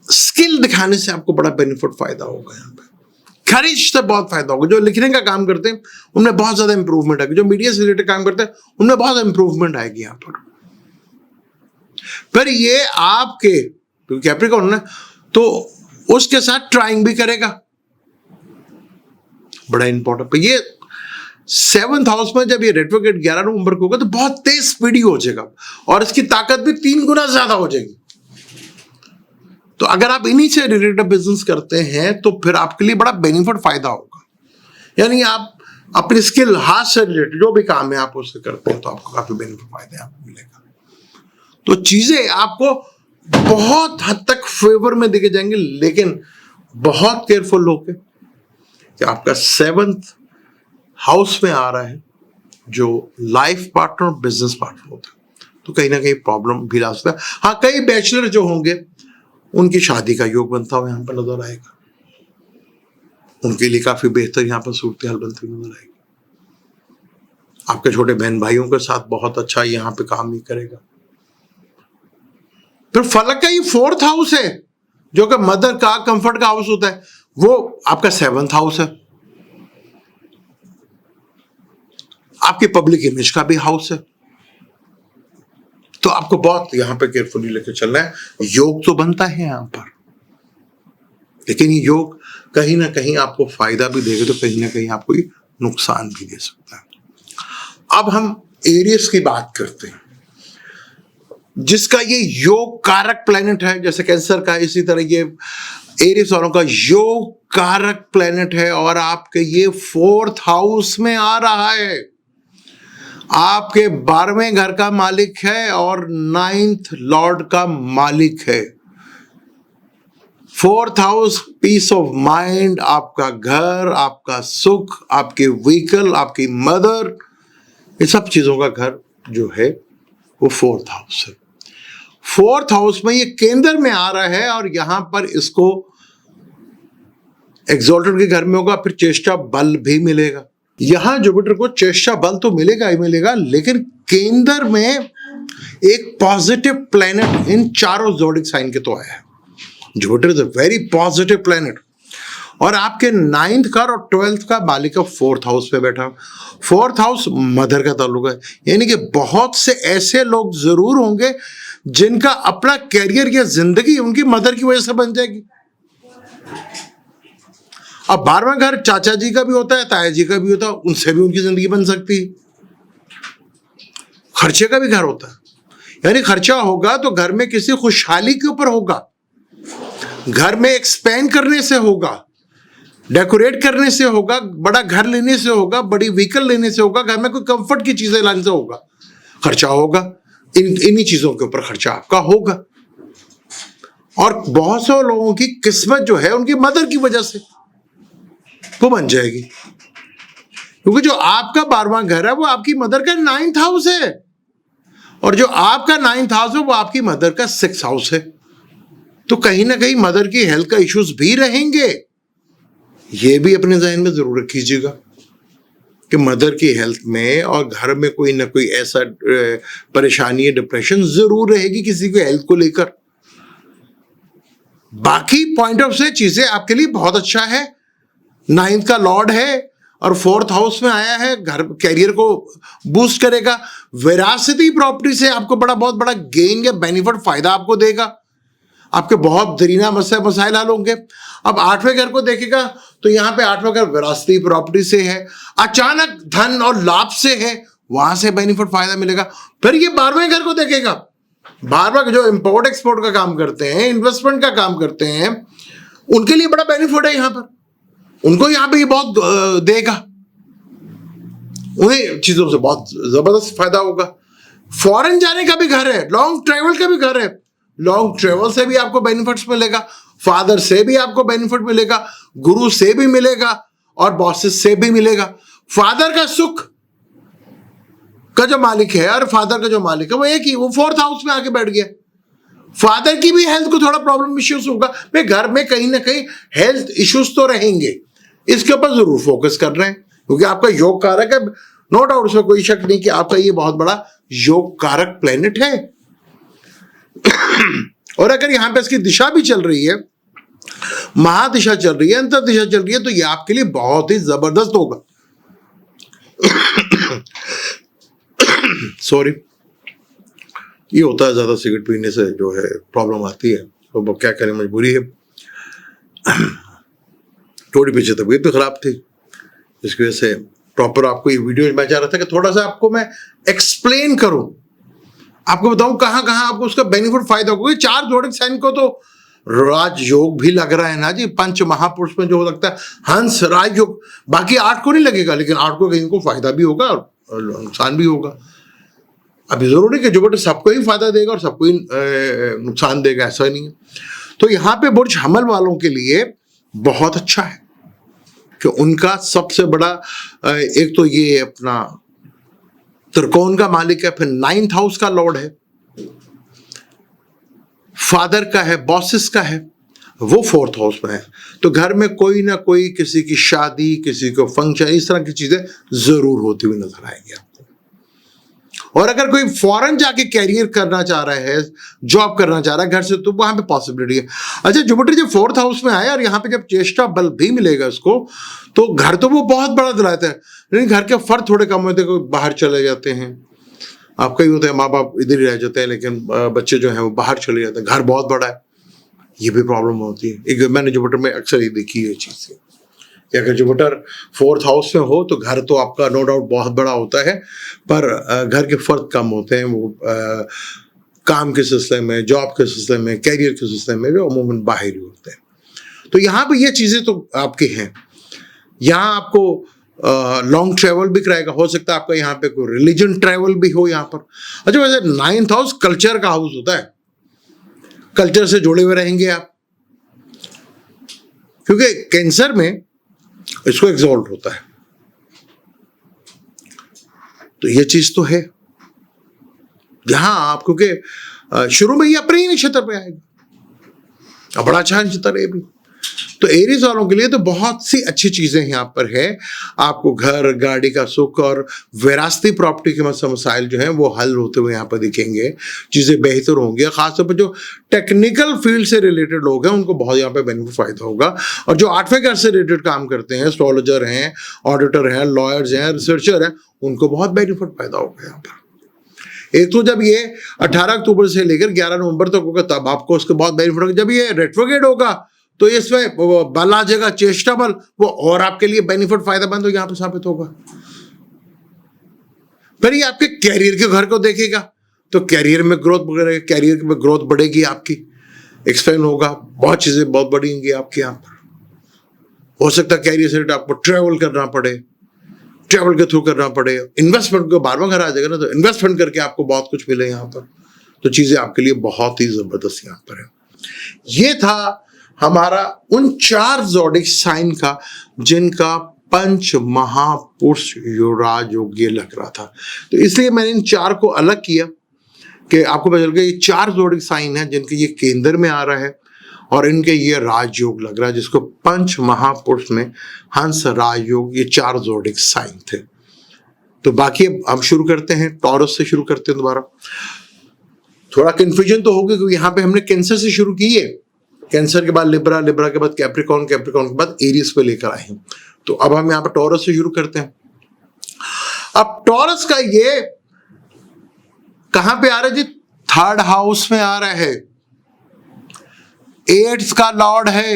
Speaker 1: स्किल दिखाने से आपको बड़ा बेनिफिट फायदा होगा यहाँ पे, खरीज से बहुत फायदा होगा। जो लिखने का काम करते हैं उनमें बहुत ज्यादा इंप्रूवमेंट आएगी, जो मीडिया से रिलेटेड काम करते हैं उनमें बहुत इंप्रूवमेंट आएगी यहाँ पर। फिर ये आपके कैप्रिकॉर्न है तो उसके साथ ट्राइंग भी करेगा, बड़ा इंपॉर्टेंट। ये 7th हाउस में जब ये रेट्रोग्रेड 11 नवंबर को होगा तो बहुत तेज स्पीडी हो जाएगा और इसकी ताकत भी 3 गुना ज्यादा हो जाएगी। तो अगर आप इन्हीं से रिलेटेड बिजनेस करते हैं तो फिर आपके लिए बड़ा बेनिफिट फायदा होगा। यानी आप अपनी स्किल, हाथ से रिलेटेड जो भी काम है आप उससे करते हैं तो आपको काफी बेनिफिट फायदा आपको मिलेगा। तो चीजें आपको बहुत हद तक फेवर में दिखे जाएंगे, लेकिन बहुत केयरफुल होके कि आपका 7th हाउस में आ रहा है जो लाइफ पार्टनर और बिजनेस पार्टनर होता है, तो कहीं ना कहीं प्रॉब्लम भी ला सकता है। हाँ, कई बैचलर जो होंगे उनकी शादी का योग बनता हुआ यहाँ पर नजर आएगा, उनके लिए काफी बेहतर यहाँ पर सूरत हाल बनती हुई नजर आएगी। आपके छोटे बहन भाइयों के साथ बहुत अच्छा यहाँ पे काम ही करेगा। फिर फलक का ये 4th हाउस है जो कि मदर का, कंफर्ट का हाउस होता है, वो आपका 7th हाउस है। आपकी पब्लिक इमेज का भी हाउस है, तो आपको बहुत यहां पे केयरफुली लेकर चलना है। योग तो बनता है यहां पर, लेकिन ये योग कहीं ना कहीं आपको फायदा भी देगा तो कहीं ना कहीं आपको ये नुकसान भी दे सकता है। अब हम एरियस की बात करते हैं जिसका ये योग कारक प्लैनेट है, जैसे कैंसर का, इसी तरह ये एरियस वालों का योग कारक प्लैनेट है और आपके ये 4th हाउस में आ रहा है। आपके 12वें घर का मालिक है और 9th लॉर्ड का मालिक है। 4th house piece of mind, आपका घर, आपका सुख, आपके व्हीकल, आपकी मदर, ये सब चीजों का घर जो है वो 4th हाउस है। फोर्थ हाउस में ये केंद्र में आ रहा है और यहां पर इसको एग्जॉल्टेड के घर में होगा, फिर चेष्टा बल भी मिलेगा। यहां जुपिटर को चेष्टा बल तो मिलेगा ही मिलेगा, लेकिन केंद्र में एक पॉजिटिव प्लैनेट इन चारों ज़ोडिक साइन के तो आया है। Jupiter is a very positive planet और आपके 9th का और 12th का मालिक का 4th हाउस पे बैठा। 4th हाउस मदर का ताल्लुक है, यानी कि बहुत से ऐसे लोग जरूर होंगे जिनका अपना कैरियर या जिंदगी उनकी मदर की वजह से बन जाएगी। अब 12वां घर चाचा जी का भी होता है, ताया जी का भी होता है, उनसे भी उनकी जिंदगी बन सकती है। खर्चे का भी घर होता है, यानी खर्चा होगा तो घर में किसी खुशहाली के ऊपर होगा, घर में एक्सपेंड करने से होगा, डेकोरेट करने से होगा, बड़ा घर लेने से होगा, बड़ी व्हीकल लेने से होगा, घर में कोई कंफर्ट की चीजें लाने से होगा, खर्चा होगा। इन्हीं चीजों के ऊपर खर्चा आपका होगा। और बहुत से लोगों की किस्मत जो है उनकी मदर की वजह से वो बन जाएगी, क्योंकि जो आपका 12वां घर है वो आपकी मदर का 9th हाउस है और जो आपका 9th हाउस है वो आपकी मदर का 6th हाउस है। तो कहीं ना कहीं मदर की हेल्थ का इश्यूज भी रहेंगे, ये भी अपने जहन में जरूर रखिएगा कि मदर की हेल्थ में और घर में कोई ना कोई ऐसा परेशानी या डिप्रेशन जरूर रहेगी किसी को हेल्थ को लेकर। बाकी पॉइंट ऑफ से चीजें आपके लिए बहुत अच्छा है। 9th का लॉर्ड है और 4th हाउस में आया है, घर कैरियर को बूस्ट करेगा। विरासती प्रॉपर्टी से आपको बहुत बड़ा गेन या बेनिफिट फायदा आपको देगा, आपके बहुत दरीना मसाइल हल होंगे। अब 8वें घर को देखेगा तो यहाँ पे 8वां घर विरासती प्रॉपर्टी से है, अचानक धन और लाभ से है, वहां से बेनिफिट फायदा मिलेगा। फिर ये 12वें घर को देखेगा, 12वां जो इंपोर्ट एक्सपोर्ट का काम करते हैं, इन्वेस्टमेंट का काम करते हैं, उनके लिए बड़ा बेनिफिट है। यहाँ पर उनको यहाँ पे ये बहुत देगा, उन्हें चीजों से बहुत जबरदस्त फायदा होगा। फॉरेन जाने का भी घर है, लॉन्ग ट्रेवल का भी घर है, लॉन्ग ट्रेवल से भी आपको बेनिफिट्स मिलेगा, फादर से भी आपको बेनिफिट मिलेगा, गुरु से भी मिलेगा और बॉसेस से भी मिलेगा। फादर का सुख का जो मालिक है और फादर का जो मालिक है वो एक ही, वो 4th हाउस में आके बैठ गया। फादर की भी हेल्थ को थोड़ा प्रॉब्लम इश्यूज होगा, भाई घर में कहीं ना कहीं हेल्थ इश्यूज तो रहेंगे, इसके ऊपर जरूर फोकस कर रहे हैं, क्योंकि आपका योग कारक है, नो डाउट, उसमें कोई शक नहीं कि आपका ये बहुत बड़ा योग कारक प्लेनेट है। और अगर यहां पे इसकी दिशा भी चल रही है, महादिशा चल रही है, अंतर दिशा चल रही है, तो ये आपके लिए बहुत ही जबरदस्त होगा। सॉरी, ये होता है ज्यादा सिगरेट पीने से जो है प्रॉब्लम आती है, तो क्या करें, मजबूरी है। थोड़ी पीछे तबीयत भी खराब थी, इसकी वजह से प्रॉपर आपको ये वीडियो मैं चाह रहा था कि थोड़ा सा आपको मैं एक्सप्लेन करूं, आपको बताऊं कहां कहां आपको उसका बेनिफिट फायदा होगा। 4 ज़ोडिक साइन को तो राजयोग भी लग रहा है ना जी, 5 महापुरुष में जो लगता है हंस राजयोग, बाकी 8 को नहीं लगेगा, लेकिन 8 को कहीं को फायदा भी होगा और नुकसान भी होगा। अभी जरूरी कि जुपिटर सबको ही फायदा देगा और सबको ही नुकसान देगा, ऐसा नहीं है। तो यहाँ पे बुर्ज हमल वालों के लिए बहुत अच्छा है कि उनका सबसे बड़ा एक तो ये अपना त्रिकोण का मालिक है, फिर 9th हाउस का लॉर्ड है, फादर का है, बॉसेस का है, वो 4th हाउस में है। तो घर में कोई ना कोई किसी की शादी, किसी को फंक्शन, इस तरह की चीजें जरूर होती हुई नजर आएंगी आपको। और अगर कोई फॉरेन जाके कैरियर करना चाह रहा है, जॉब करना चाह रहा है घर से, तो वहां पे पॉसिबिलिटी है। अच्छा, जुपिटर जब 4th हाउस में आया और यहाँ पे जब चेष्टा बल भी मिलेगा इसको, तो घर तो वो बहुत बड़ा दिलाता है, लेकिन घर के फर्द थोड़े कम होते हैं, कोई बाहर चले जाते हैं, आपका ही होता है, माँ बाप इधर ही रह जाते हैं, लेकिन बच्चे जो हैं वो बाहर चले जाते हैं, घर बहुत बड़ा है, ये भी प्रॉब्लम होती है। एक मैंने जुपिटर में अक्सर ये देखी है चीज़ से, अगर जुपिटर 4th हाउस में हो तो घर तो आपका नो डाउट बहुत बड़ा होता है, पर घर के फर्द कम होते हैं, वो काम के सिलसिले में, जॉब के सिलसिले में, कैरियर के सिलसिले में भी अमूमन बाहर ही होते हैं। तो यहाँ पे ये चीज़ें तो आपकी हैं। यहाँ आपको लॉन्ग ट्रेवल भी कराएगा, हो सकता है आपका यहाँ पे कोई रिलीजन ट्रेवल भी हो यहाँ पर। अच्छा, वैसे 9th हाउस कल्चर का हाउस होता है, कल्चर से जुड़े हुए रहेंगे आप, क्योंकि कैंसर में इसको एग्जॉल्ट होता है, तो ये चीज तो है। यहां आप क्योंकि शुरू में ये अपने ही नक्षत्र पे आएगा। अब बड़ा अच्छा नक्षत्र है ये भी। तो एरीज वालों के लिए तो बहुत सी अच्छी चीजें यहाँ पर है। आपको घर गाड़ी का सुख और विरासती प्रॉपर्टी के मसाइल जो हैं वो हल होते हुए यहाँ पर दिखेंगे, चीजें बेहतर होंगी। खासतौर पर जो टेक्निकल फील्ड से रिलेटेड लोग हैं उनको बहुत यहाँ पे बेनिफिट फायदा होगा। और जो 8वें घर से रिलेटेड काम करते हैं, एस्ट्रोलॉजर हैं, ऑडिटर हैं, लॉयर्स हैं, रिसर्चर हैं, उनको बहुत बेनिफिट पैदा होगा यहाँ पर। एक तो जब ये 18 अक्टूबर से लेकर 11 नवंबर तक होगा तब आपको उसके बहुत बेनिफिट होगा। जब ये रेट्रोग्रेड होगा तो इसमें बल आ जाएगा, चेष्टा बल, वो और आपके लिए बेनिफिट फायदेमंद यहां पर साबित होगा। फिर ये आपके कैरियर के घर को देखेगा तो कैरियर में ग्रोथ बढ़ेगी, कैरियर में ग्रोथ बढ़ेगी, आपकी एक्सपेंड होगा, बहुत चीजें बहुत बढ़ेंगी आपके यहाँ पर। हो सकता है कैरियर से आपको ट्रेवल करना पड़े, ट्रेवल के थ्रू करना पड़े, इन्वेस्टमेंट को 12वां घर आ जाएगा ना, तो इन्वेस्टमेंट करके आपको बहुत कुछ मिले यहाँ पर। तो चीजें आपके लिए बहुत ही जबरदस्त यहाँ पर है। ये था हमारा उन 4 ज़ोडिक साइन का जिनका पंच महापुरुष युवराज योग्य लग रहा था। तो इसलिए मैंने इन 4 को अलग किया कि आपको पता चल गया ये 4 ज़ोडिक साइन है जिनके ये केंद्र में आ रहा है और इनके ये राजयोग लग रहा है, जिसको पंच महापुरुष में हंस राजयोग, ये 4 ज़ोडिक साइन थे। तो बाकी अब हम शुरू करते हैं, टॉरस से शुरू करते हैं दोबारा। थोड़ा कंफ्यूजन तो होगी क्योंकि यहाँ पे हमने कैंसर से शुरू की है, कैंसर के बाद लिब्रा, लिब्रा के बाद कैप्रिकॉर्न, कैप्रिकॉर्न के बाद एरीज पे लेकर आए हैं। तो अब हम यहाँ पर टॉरस से शुरू करते हैं। अब टॉरस का ये कहां पे आ रहा है जी? 3rd हाउस में आ रहा है, 8th का लॉर्ड है,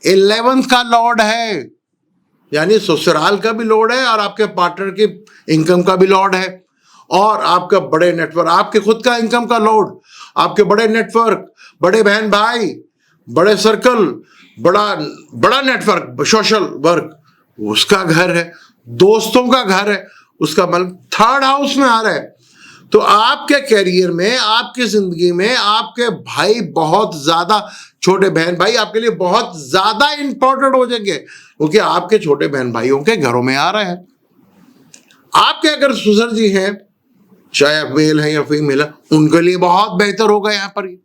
Speaker 1: 11th का लॉर्ड है, यानी ससुराल का भी लॉर्ड है और आपके पार्टनर की इनकम का भी लॉर्ड है, और आपका बड़े नेटवर्क, आपके खुद का इनकम का लॉर्ड, आपके बड़े नेटवर्क, बड़े बहन भाई, बड़े सर्कल, बड़ा नेटवर्क, सोशल वर्क, उसका घर है, दोस्तों का घर है, उसका मतलब 3rd हाउस में आ रहा है। तो आपके कैरियर में, आपकी जिंदगी में आपके भाई बहुत ज्यादा, छोटे बहन भाई आपके लिए बहुत ज्यादा इंपॉर्टेंट हो जाएंगे, क्योंकि आपके छोटे बहन भाइयों के घरों में आ रहा है। आपके अगर ससुर जी हैं, चाहे मेल है या फीमेल है, उनके लिए बहुत बेहतर होगा यहाँ पर।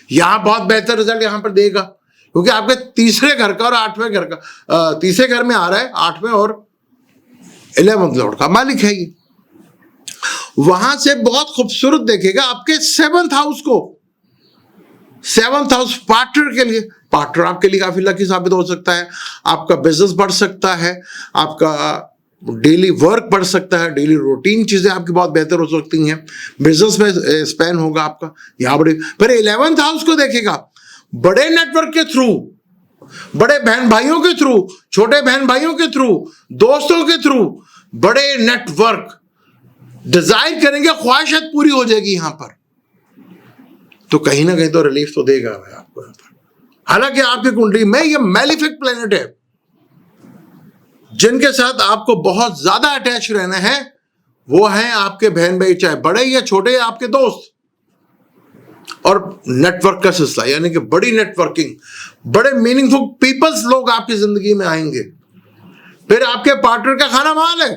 Speaker 1: यहाँ बहुत बेहतर रिजल्ट यहाँ पर देगा, क्योंकि आपके तीसरे घर का और 8वें घर का, तीसरे घर में आ रहा है, 8वें और 11th लॉर्ड का मालिक है ये। वहां से बहुत खूबसूरत देखेगा आपके 7th हाउस को। 7th हाउस पार्टनर के लिए, पार्टनर आपके लिए काफी लकी साबित हो सकता है। आपका बिजनेस बढ़ सकता है, आपका डेली वर्क बढ़ सकता है, डेली रूटीन चीजें आपकी बहुत बेहतर हो सकती हैं, बिजनेस में स्पेन होगा आपका यहाँ बड़े। फिर 11th हाउस को देखेगा, बड़े नेटवर्क के थ्रू, बड़े बहन भाइयों के थ्रू, छोटे बहन भाइयों के थ्रू, दोस्तों के थ्रू, बड़े नेटवर्क डिजाइन करेंगे, ख्वाहिशात पूरी हो जाएगी यहां पर। तो कहीं ना कहीं तो रिलीफ तो देगा आपको यहां पर। हालांकि आपकी कुंडली में ये मैलिफिक प्लेनेट है, जिनके साथ आपको बहुत ज्यादा अटैच रहना है वो हैं आपके बहन भाई, चाहे बड़े या छोटे, आपके दोस्त। और नेटवर्क का सिलसिला, यानी कि बड़ी नेटवर्किंग, बड़े मीनिंगफुल पीपल्स लोग आपकी जिंदगी में आएंगे। फिर आपके पार्टनर का खाना माल है,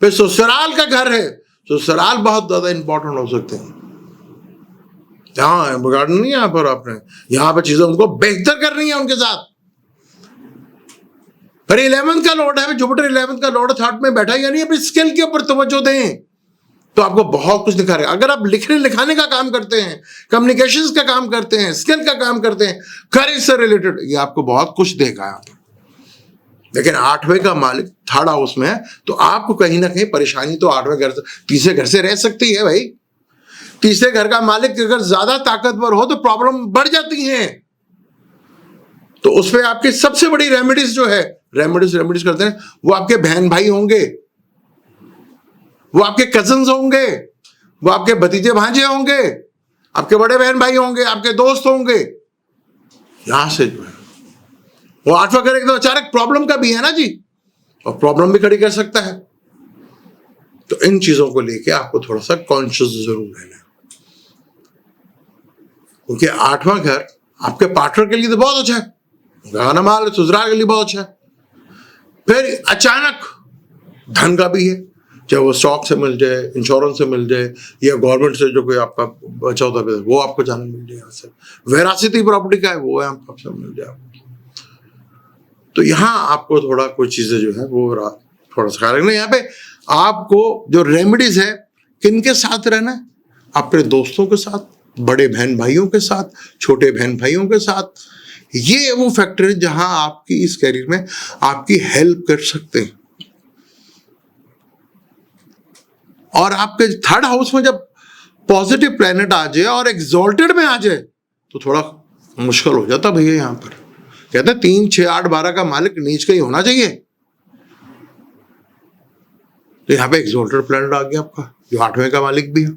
Speaker 1: फिर ससुराल का घर है। ससुराल बहुत ज्यादा इंपॉर्टेंट हो सकते हैं, यहाँ बिगाड़ना नहीं, यहाँ पर आपने यहाँ पर चीजें उनको बेहतर करनी है उनके साथ। फिर 11th का लॉर्ड है, जुपिटर 11th का लॉर्ड 3rd में बैठा, यानी अपनी स्किल के ऊपर तवज्जो दें तो आपको बहुत कुछ दिखा रहा है। अगर आप लिखने लिखाने का काम करते हैं, कम्युनिकेशंस का काम करते हैं, स्किल का काम करते हैं, करियर से रिलेटेड, ये आपको बहुत कुछ देगा यहाँ पर। लेकिन 8वें का मालिक 3rd हाउस में है, तो आपको कहीं ना कहीं परेशानी तो 8वें घर से, तीसरे घर से रह सकती है भाई। तीसरे घर का मालिक अगर ज्यादा ताकतवर हो तो प्रॉब्लम बढ़ जाती है। तो उसमें आपकी सबसे बड़ी रेमेडीज जो है, रेमेडीज करते हैं, वो आपके बहन भाई होंगे, वो आपके कजन्स होंगे, वो आपके भतीजे भांजे होंगे, आपके बड़े बहन भाई होंगे, आपके दोस्त होंगे। यहां से जो है वो 8वां घर एकदम अचानक प्रॉब्लम का भी है ना जी, और प्रॉब्लम भी खड़ी कर सकता है। तो इन चीजों को लेके आपको थोड़ा सा कॉन्शियस जरूर रहना है, क्योंकि 8वां घर आपके पार्टनर के लिए तो बहुत अच्छा है, गाना माल ससुराल के लिए बहुत अच्छा है। फिर अचानक धन का भी है, चाहे वो स्टॉक से मिल जाए, इंश्योरेंस से मिल जाए, या गवर्नमेंट से जो कोई आपका बचा होता है वो आपको जाने मिल जाए यहाँ से। वेरासिटी प्रॉपर्टी का है वो यहाँ आपसे मिल जाए। तो यहाँ आपको थोड़ा कुछ चीजें जो है वो थोड़ा सा ख्याल रखना। यहाँ पे आपको जो रेमेडीज है, किनके साथ रहना है? अपने दोस्तों के साथ, बड़े बहन भाइयों के साथ, छोटे बहन भाइयों के साथ। ये वो फैक्टर है जहां आपकी इस कैरियर में आपकी हेल्प कर सकते हैं। और आपके थर्ड हाउस में जब पॉजिटिव प्लैनेट आ जाए और एग्जॉल्टेड में आ जाए तो थोड़ा मुश्किल हो जाता भैया। यहां पर कहते हैं 3, 6, 8, 12 का मालिक नीच का ही होना चाहिए। तो यहां पे एग्जॉल्टेड प्लैनेट आ गया आपका, जो 8वें का मालिक भी है,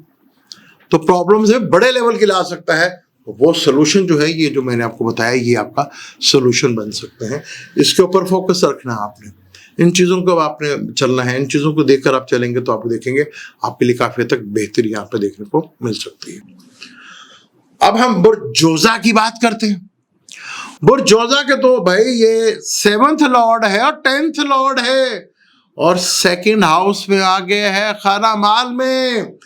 Speaker 1: तो प्रॉब्लम्स है बड़े लेवल की ला सकता है। वो सोल्यूशन जो है, ये जो मैंने आपको बताया, ये आपका सोल्यूशन बन सकते हैं। इसके ऊपर फोकस रखना है आपने, इन चीज़ों को आपने चलना है। इन चीज़ों को देखकर आप चलेंगे तो आप देखेंगे आपके लिए काफ़ी हद तक बेहतरी यहाँ पे देखने को मिल सकती है। अब हम बुर्जोजा की बात करते हैं। बुर्जोजा के तो भाई ये 7th लॉर्ड है और 10th लॉर्ड है, और 2nd हाउस में आ गया है खाना माल में,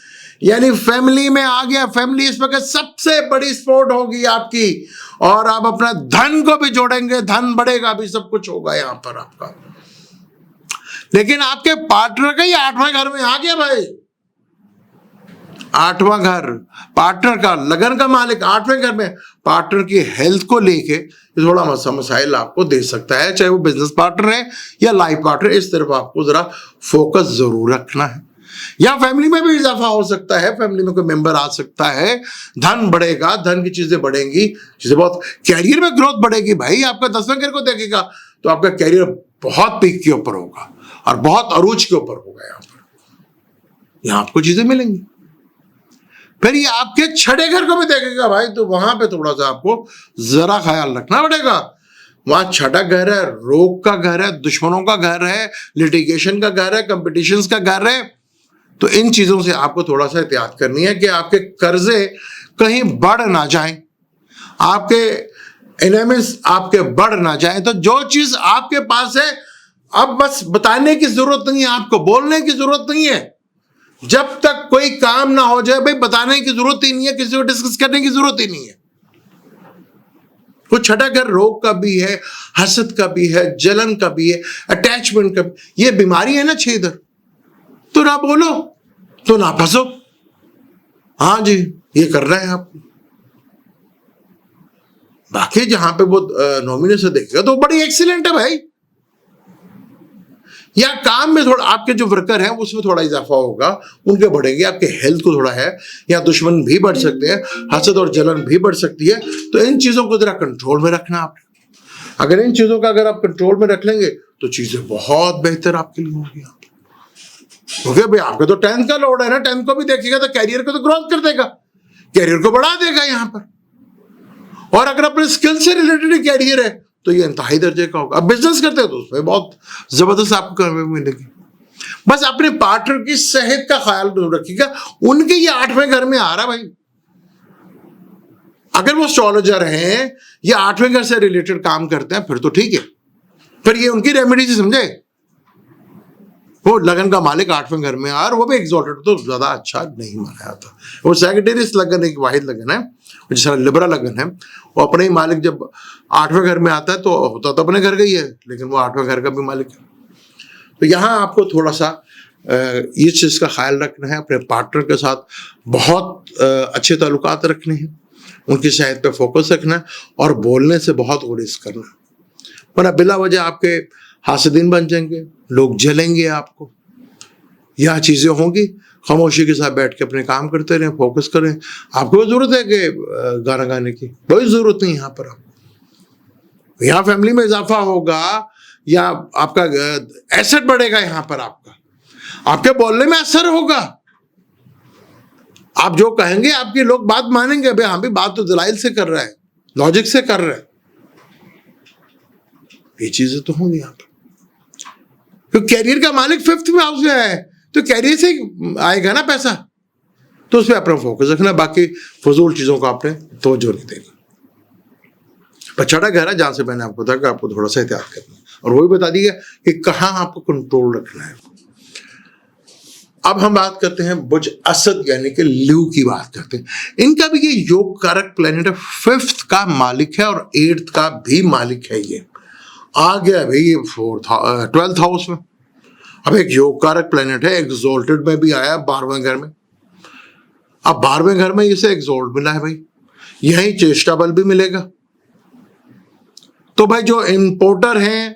Speaker 1: यानी फैमिली में आ गया। फैमिली इस वक्त सबसे बड़ी सपोर्ट होगी आपकी, और आप अपना धन को भी जोड़ेंगे, धन बढ़ेगा भी, सब कुछ होगा यहां पर आपका। लेकिन आपके पार्टनर का ही 8वां घर में आ गया भाई। 8वां घर पार्टनर का, लगन का मालिक 8वें घर में। पार्टनर की हेल्थ को लेके थोड़ा मसाइल आपको दे सकता है, चाहे वो बिजनेस पार्टनर है या लाइफ पार्टनर। इस तरफ आपको जरा फोकस जरूर रखना है। या फैमिली में भी इजाफा हो सकता है, फैमिली में कोई मेंबर आ सकता है, धन बढ़ेगा, धन की चीजें बढ़ेंगी, चीजें बहुत, कैरियर में ग्रोथ बढ़ेगी भाई। आपका 10वें घर को देखेगा तो आपका कैरियर बहुत पीक के ऊपर होगा और बहुत अरूज के ऊपर होगा। यहां आपको चीजें मिलेंगी। फिर ये आपके 6ठे घर को भी देखेगा भाई, तो वहां पे थोड़ा सा आपको जरा ख्याल रखना पड़ेगा। वहां 6ठा घर है, रोग का घर है, दुश्मनों का घर है, लिटिगेशन का घर है, कंपटीशंस का घर है। तो इन चीजों से आपको थोड़ा सा एहतियात करनी है कि आपके कर्जे कहीं बढ़ ना जाएं, आपके एनिमीज आपके बढ़ ना जाएं। तो जो चीज आपके पास है, अब बस बताने की जरूरत नहीं है, आपको बोलने की जरूरत नहीं है। जब तक कोई काम ना हो जाए भाई, बताने की जरूरत ही नहीं है, किसी को डिस्कस करने की जरूरत ही नहीं है। कुछ 6ठा घर रोग का भी है, हसद का भी है, जलन का भी है, अटैचमेंट का भी। ये बीमारी है ना 6 इधर, तो ना बोलो तो ना फंसो। हाँ जी, ये कर रहे हैं आप। बाकी जहां पे वो नॉमिनी से देखेगा तो बड़ी एक्सीलेंट है भाई। या काम में थोड़ा आपके जो वर्कर हैं उसमें थोड़ा इजाफा होगा, उनके बढ़ेंगे, आपके हेल्थ को थोड़ा है, या दुश्मन भी बढ़ सकते हैं, हसद और जलन भी बढ़ सकती है। तो इन चीजों को जरा कंट्रोल में रखना आपने। अगर इन चीजों का अगर आप कंट्रोल में रख लेंगे तो चीजें बहुत बेहतर आपके लिए होगी। क्योंकि भाई आपके तो 10th का लॉर्ड है ना, 10th को भी देखेगा तो कैरियर को तो ग्रोथ कर देगा, कैरियर को बढ़ा देगा यहाँ पर। और अगर अपने स्किल से रिलेटेड कैरियर है तो ये इंतहाई दर्जे का होगा। अब बिजनेस करते हो तो उसमें बहुत जबरदस्त आपको करने मिलेगी। बस अपने पार्टनर की सेहत का ख्याल रखिएगा। उनके ये 8वें घर में आ रहा भाई, अगर वो एस्ट्रोलॉजर हैं या 8वें घर से रिलेटेड काम करते हैं फिर तो ठीक है, फिर ये उनकी रेमेडी से समझे। वो लगन का मालिक 8वें घर में और वो भी एग्जॉल्टेड, तो ज्यादा अच्छा नहीं माना जाता। वो सैजिटेरियस लगन एक वाहिद लगन है, जिस तरह लिब्रा लगन है, वो अपने ही मालिक जब 8वें घर में आता है तो होता तो अपने घर का ही है, लेकिन वो 8वें घर का भी मालिक है। तो यहाँ आपको थोड़ा सा ये चीज़ का ख्याल रखना है, अपने पार्टनर के साथ बहुत अच्छे ताल्लुकात रखने हैं, उनकी सेहत पे फोकस रखना है और बोलने से बहुत गुरेज करना, वरना बिला वजह आपके हासिदीन बन जाएंगे, लोग जलेंगे आपको। यह चीज़ें होंगी, खामोशी के साथ बैठ के अपने काम करते रहें, फोकस करें। आपको ज़रूरत है कि गाना गाने की कोई ज़रूरत नहीं। यहाँ पर आपको यहाँ फैमिली में इजाफा होगा या आपका एसेट बढ़ेगा, यहाँ पर आपके बोलने में असर होगा। आप जो कहेंगे आपके लोग बात मानेंगे, भाई हाँ भी बात तो दलाइल से कर रहा है, लॉजिक से कर रहा है। ये चीजें तो होंगी यहाँ पर। तो कैरियर का मालिक 5th में हाउस में है तो कैरियर से आएगा ना पैसा, तो उस पर अपना फोकस रखना, बाकी फजूल चीजों को आपने तवज्जो नहीं देनी। पर 6ठा घर है जहां से मैंने आपको बताया कि आपको थोड़ा सा एहतियात करना, और वो भी बता दिया कि कहाँ आपको कंट्रोल रखना है। अब हम बात करते हैं बुर्ज असद यानी कि ल्यू की बात करते हैं। इनका भी ये योग कारक प्लेनेट है, 5th का मालिक है और 8th का भी मालिक है। ये आ गया भाई ये 12th हाउस में। अब एक योग कारक प्लेनेट है, एग्जॉल्टेड में भी आया 12वें घर में। अब 12वें घर में इसे एग्जॉल्ट मिला है भाई, यही चेष्टा बल भी मिलेगा। तो भाई जो इंपोर्टर हैं,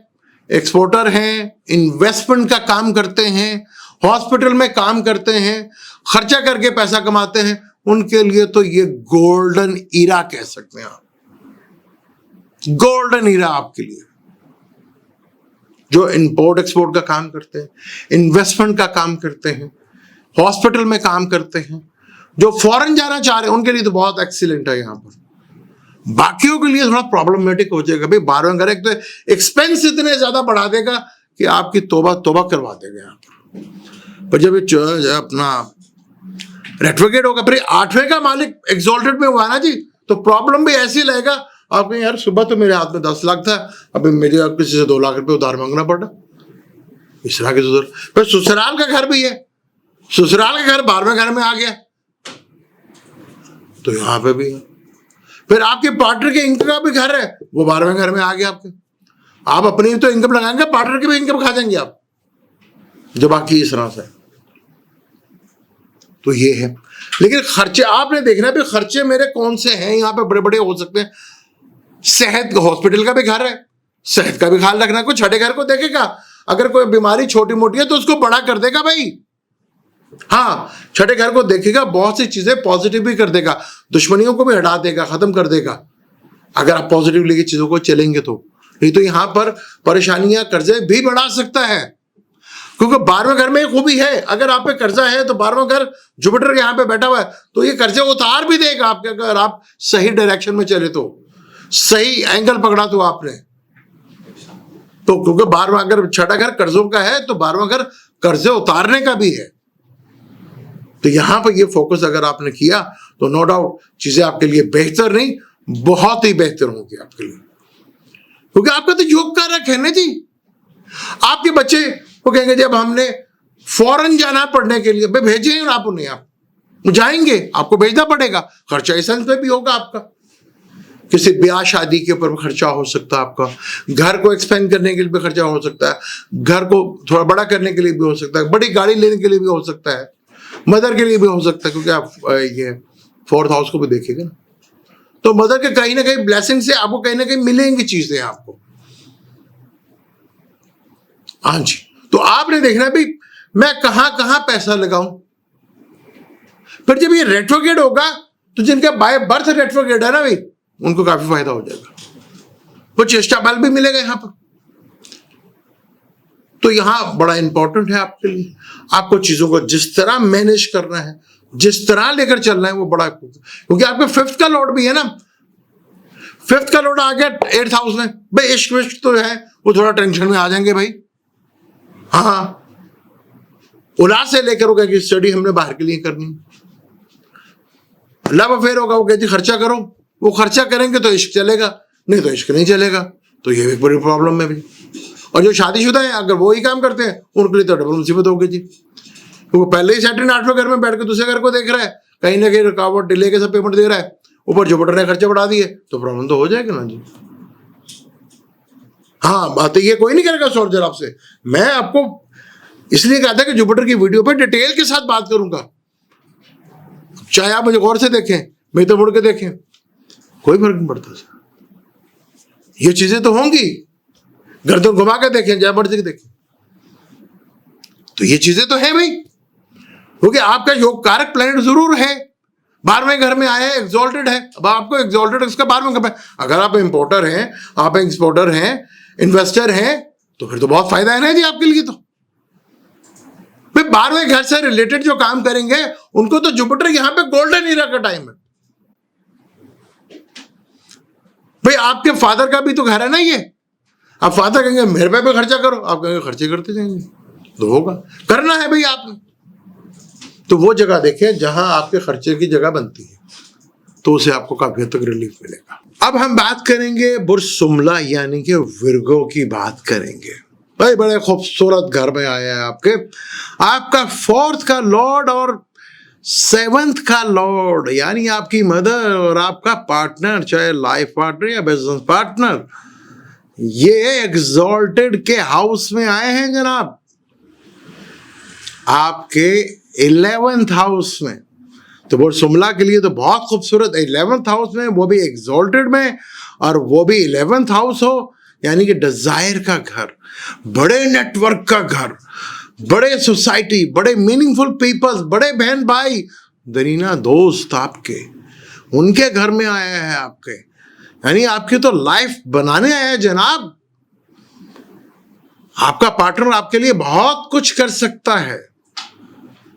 Speaker 1: एक्सपोर्टर हैं, इन्वेस्टमेंट का काम करते हैं, हॉस्पिटल में काम करते हैं, खर्चा करके पैसा कमाते हैं, उनके लिए तो ये गोल्डन ईरा कह सकते हैं आप। गोल्डन ईरा आपके लिए। जो इंपोर्ट एक्सपोर्ट का काम करते हैं, इन्वेस्टमेंट का काम करते हैं, हॉस्पिटल में काम करते हैं, जो फॉरेन जाना चाह रहे हैं, उनके लिए तो बहुत एक्सीलेंट है यहाँ पर। बाकियों के लिए थोड़ा प्रॉब्लमेटिक हो जाएगा भाई। 12वें घर एक तो एक्सपेंस इतने ज्यादा बढ़ा देगा कि आपकी तोबा तोबा करवा देगा यहाँ पर जब ये अपना रेट्रोग्रेड होगा, फिर 8वें का मालिक एग्जॉल्टेड में हुआ ना जी, तो प्रॉब्लम भी ऐसी लगेगा आपको, यार सुबह तो मेरे हाथ में 10 लाख था, अभी मेरे किसी से 2 लाख रुपए उधार मांगना पड़ा। इस तरह के फिर ससुराल का घर भी है, ससुराल का घर 12वें घर में आ गया, तो यहां पे भी है। फिर आपके पार्टनर के इनकम का भी घर है, वो 12वें घर में आ गया आपके। आप अपनी तो इनकम लगाएंगे, पार्टनर की भी इनकम खा जाएंगे आप, जो बाकी इस तरह से। तो ये है। लेकिन खर्चे आपने देखना भी, खर्चे मेरे कौन से हैं यहाँ पे, बड़े बड़े हो सकते हैं। सेहत हॉस्पिटल का भी घर है, सेहत का भी ख्याल रखना। कोई छठे घर को देखेगा, अगर कोई बीमारी छोटी मोटी है तो उसको बड़ा कर देगा भाई। हाँ, छठे घर को देखेगा, बहुत सी चीजें पॉजिटिव भी कर देगा, दुश्मनियों को भी हटा देगा, खत्म कर देगा, अगर आप पॉजिटिव लेके चीजों को चलेंगे तो। नहीं तो यहां पर परेशानियां, कर्जे भी बढ़ा सकता है, क्योंकि 12वें घर में एक खूबी है, अगर आप पे कर्जा है तो 12वां घर जुपिटर के यहाँ पे बैठा हुआ है, तो ये कर्जे उतार भी देगा आपके, अगर आप सही डायरेक्शन में चले तो, सही एंगल पकड़ा तो आपने। तो क्योंकि 12वां, अगर छठा घर कर्जों का है तो 12वां घर कर्जे उतारने का भी है। तो यहां पर ये फोकस अगर आपने किया तो नो डाउट चीजें आपके लिए बेहतर नहीं, बहुत ही बेहतर होगी आपके लिए, क्योंकि आपका तो योग कारक है ना जी। आपके बच्चे वो कहेंगे जब हमने फॉरेन जाना पढ़ने के लिए, भाई भेजे आप उन्हें, आप जाएंगे, आपको भेजना पड़ेगा, खर्चा इस सेंस में भी होगा आपका। किसी ब्याह शादी के ऊपर खर्चा हो सकता है आपका, घर को एक्सपेंड करने के लिए भी खर्चा हो सकता है, घर को थोड़ा बड़ा करने के लिए भी हो सकता है, बड़ी गाड़ी लेने के लिए भी हो सकता है, मदर के लिए भी हो सकता है, क्योंकि आप ये 4th हाउस को भी देखेगा ना, तो मदर के कहीं ना कहीं ब्लेसिंग से आपको कहीं ना कहीं मिलेंगी चीजें आपको। हाँ जी, तो आपने देखना भी मैं कहां कहां पैसा लगाऊं। फिर जब ये रेट्रोग्रेड होगा तो जिनका बाय बर्थ रेट्रोग्रेड है ना भाई, उनको काफी फायदा हो जाएगा, वो चेष्टा बल भी मिलेगा यहां पर। तो यहां बड़ा इंपॉर्टेंट है आपके लिए, आपको चीजों को जिस तरह मैनेज करना है, जिस तरह लेकर चलना है, वो बड़ा, क्योंकि आपके 5th का लॉर्ड भी है ना, 5th का लॉर्ड आ गया 8th हाउस में भाई। इश्क विश्क तो है, वो थोड़ा टेंशन में आ जाएंगे भाई। हाँ, औलाद से लेकर होगा कि स्टडी हमने बाहर के लिए करनी, लव अफेयर होगा, वो कहती खर्चा करो, वो खर्चा करेंगे तो इश्क चलेगा, नहीं तो इश्क नहीं चलेगा, तो ये एक बड़ी प्रॉब्लम है भाई। और जो शादीशुदा है अगर वो ही काम करते हैं, उनके लिए तो डबल मुसीबत होगी जी, क्योंकि पहले ही सैटर्न 8वें घर में बैठ के दूसरे घर को देख रहा है, कहीं ना कहीं रुकावट डिले के सब पेमेंट दे रहा है, ऊपर जुपिटर ने खर्चे बढ़ा दिए, तो प्रॉब्लम तो हो जाएगा ना जी। हाँ, बात ये कोई नहीं करेगा सोल्जर आपसे, मैं आपको इसलिए कहा था कि जुपिटर की वीडियो पे डिटेल के साथ बात करूंगा, चाहे आप मुझे गौर से देखें, मैं तो मुड़ के देखें, कोई फर्क नहीं पड़ता सर। ये चीजें तो होंगी, गर्दन घुमा के देखें, जय मर्जी के देखें, तो ये चीजें तो है भाई, क्योंकि आपका योग कारक प्लैनेट जरूर है, 12वें घर में आया है, एक्सॉल्टेड है। अब आपको एक्सॉल्टेड उसका 12वें घर में, अगर आप इंपोर्टर हैं, आप एक्सपोर्टर हैं, इन्वेस्टर हैं, तो फिर तो बहुत फायदा है ना जी आपके लिए। तो भाई 12वें घर से रिलेटेड जो काम करेंगे उनको तो जुपिटर यहां पे गोल्डन ईरा का टाइम है भाई। आपके फादर का भी तो घर है ना ये, आप फादर कहेंगे मेरे पे खर्चा करो, आप कहेंगे खर्चे करते जाएंगे, तो होगा, करना है भाई आपने। तो वो जगह देखें जहां आपके खर्चे की जगह बनती है, तो उसे आपको काफी हद तक रिलीफ मिलेगा। अब हम बात करेंगे बुर्ज सुमला यानी कि विर्गो की बात करेंगे। भाई बड़े खूबसूरत घर में आए हैं आपके। आपका फोर्थ का लॉर्ड और सेवंथ का लॉर्ड यानी आपकी मदर और आपका पार्टनर, चाहे लाइफ पार्टनर या बिजनेस पार्टनर, ये एग्जॉल्टेड के हाउस में आए हैं जनाब, आपके 11th हाउस में। तो वो सुमला के लिए तो बहुत खूबसूरत 11th हाउस में, वो भी एग्जॉल्टेड में, और वो भी 11th हाउस हो, यानी कि डिजायर का घर, बड़े नेटवर्क का घर, बड़े सोसाइटी, बड़े मीनिंगफुल पीपल्स, बड़े बहन भाई दरीना दोस्त आपके, उनके घर में आया है आपके, यानी आपकी तो लाइफ बनाने आया है जनाब। आपका पार्टनर आपके लिए बहुत कुछ कर सकता है,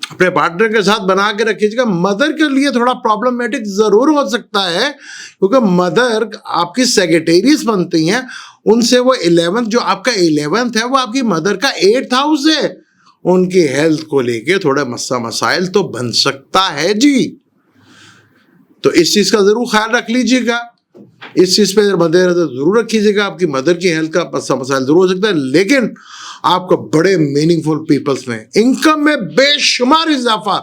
Speaker 1: अपने पार्टनर के साथ बना के रखिएगा। मदर के लिए थोड़ा प्रॉब्लमेटिक जरूर हो सकता है, क्योंकि मदर आपकी सेक्रेटेरियस बनती हैं, उनसे वो 11th, जो आपका 11th है वो आपकी मदर का 8th हाउस है, उनकी हेल्थ को लेके थोड़ा मसाइल तो बन सकता है जी। तो इस चीज का जरूर ख्याल रख लीजिएगा, इस चीज पे मद्देनजर जरूर रखिएगा। आपकी मदर की हेल्थ का मसाइल जरूर हो सकता है, लेकिन आपको बड़े मीनिंगफुल पीपल्स में, इनकम में बेशुमार इजाफा,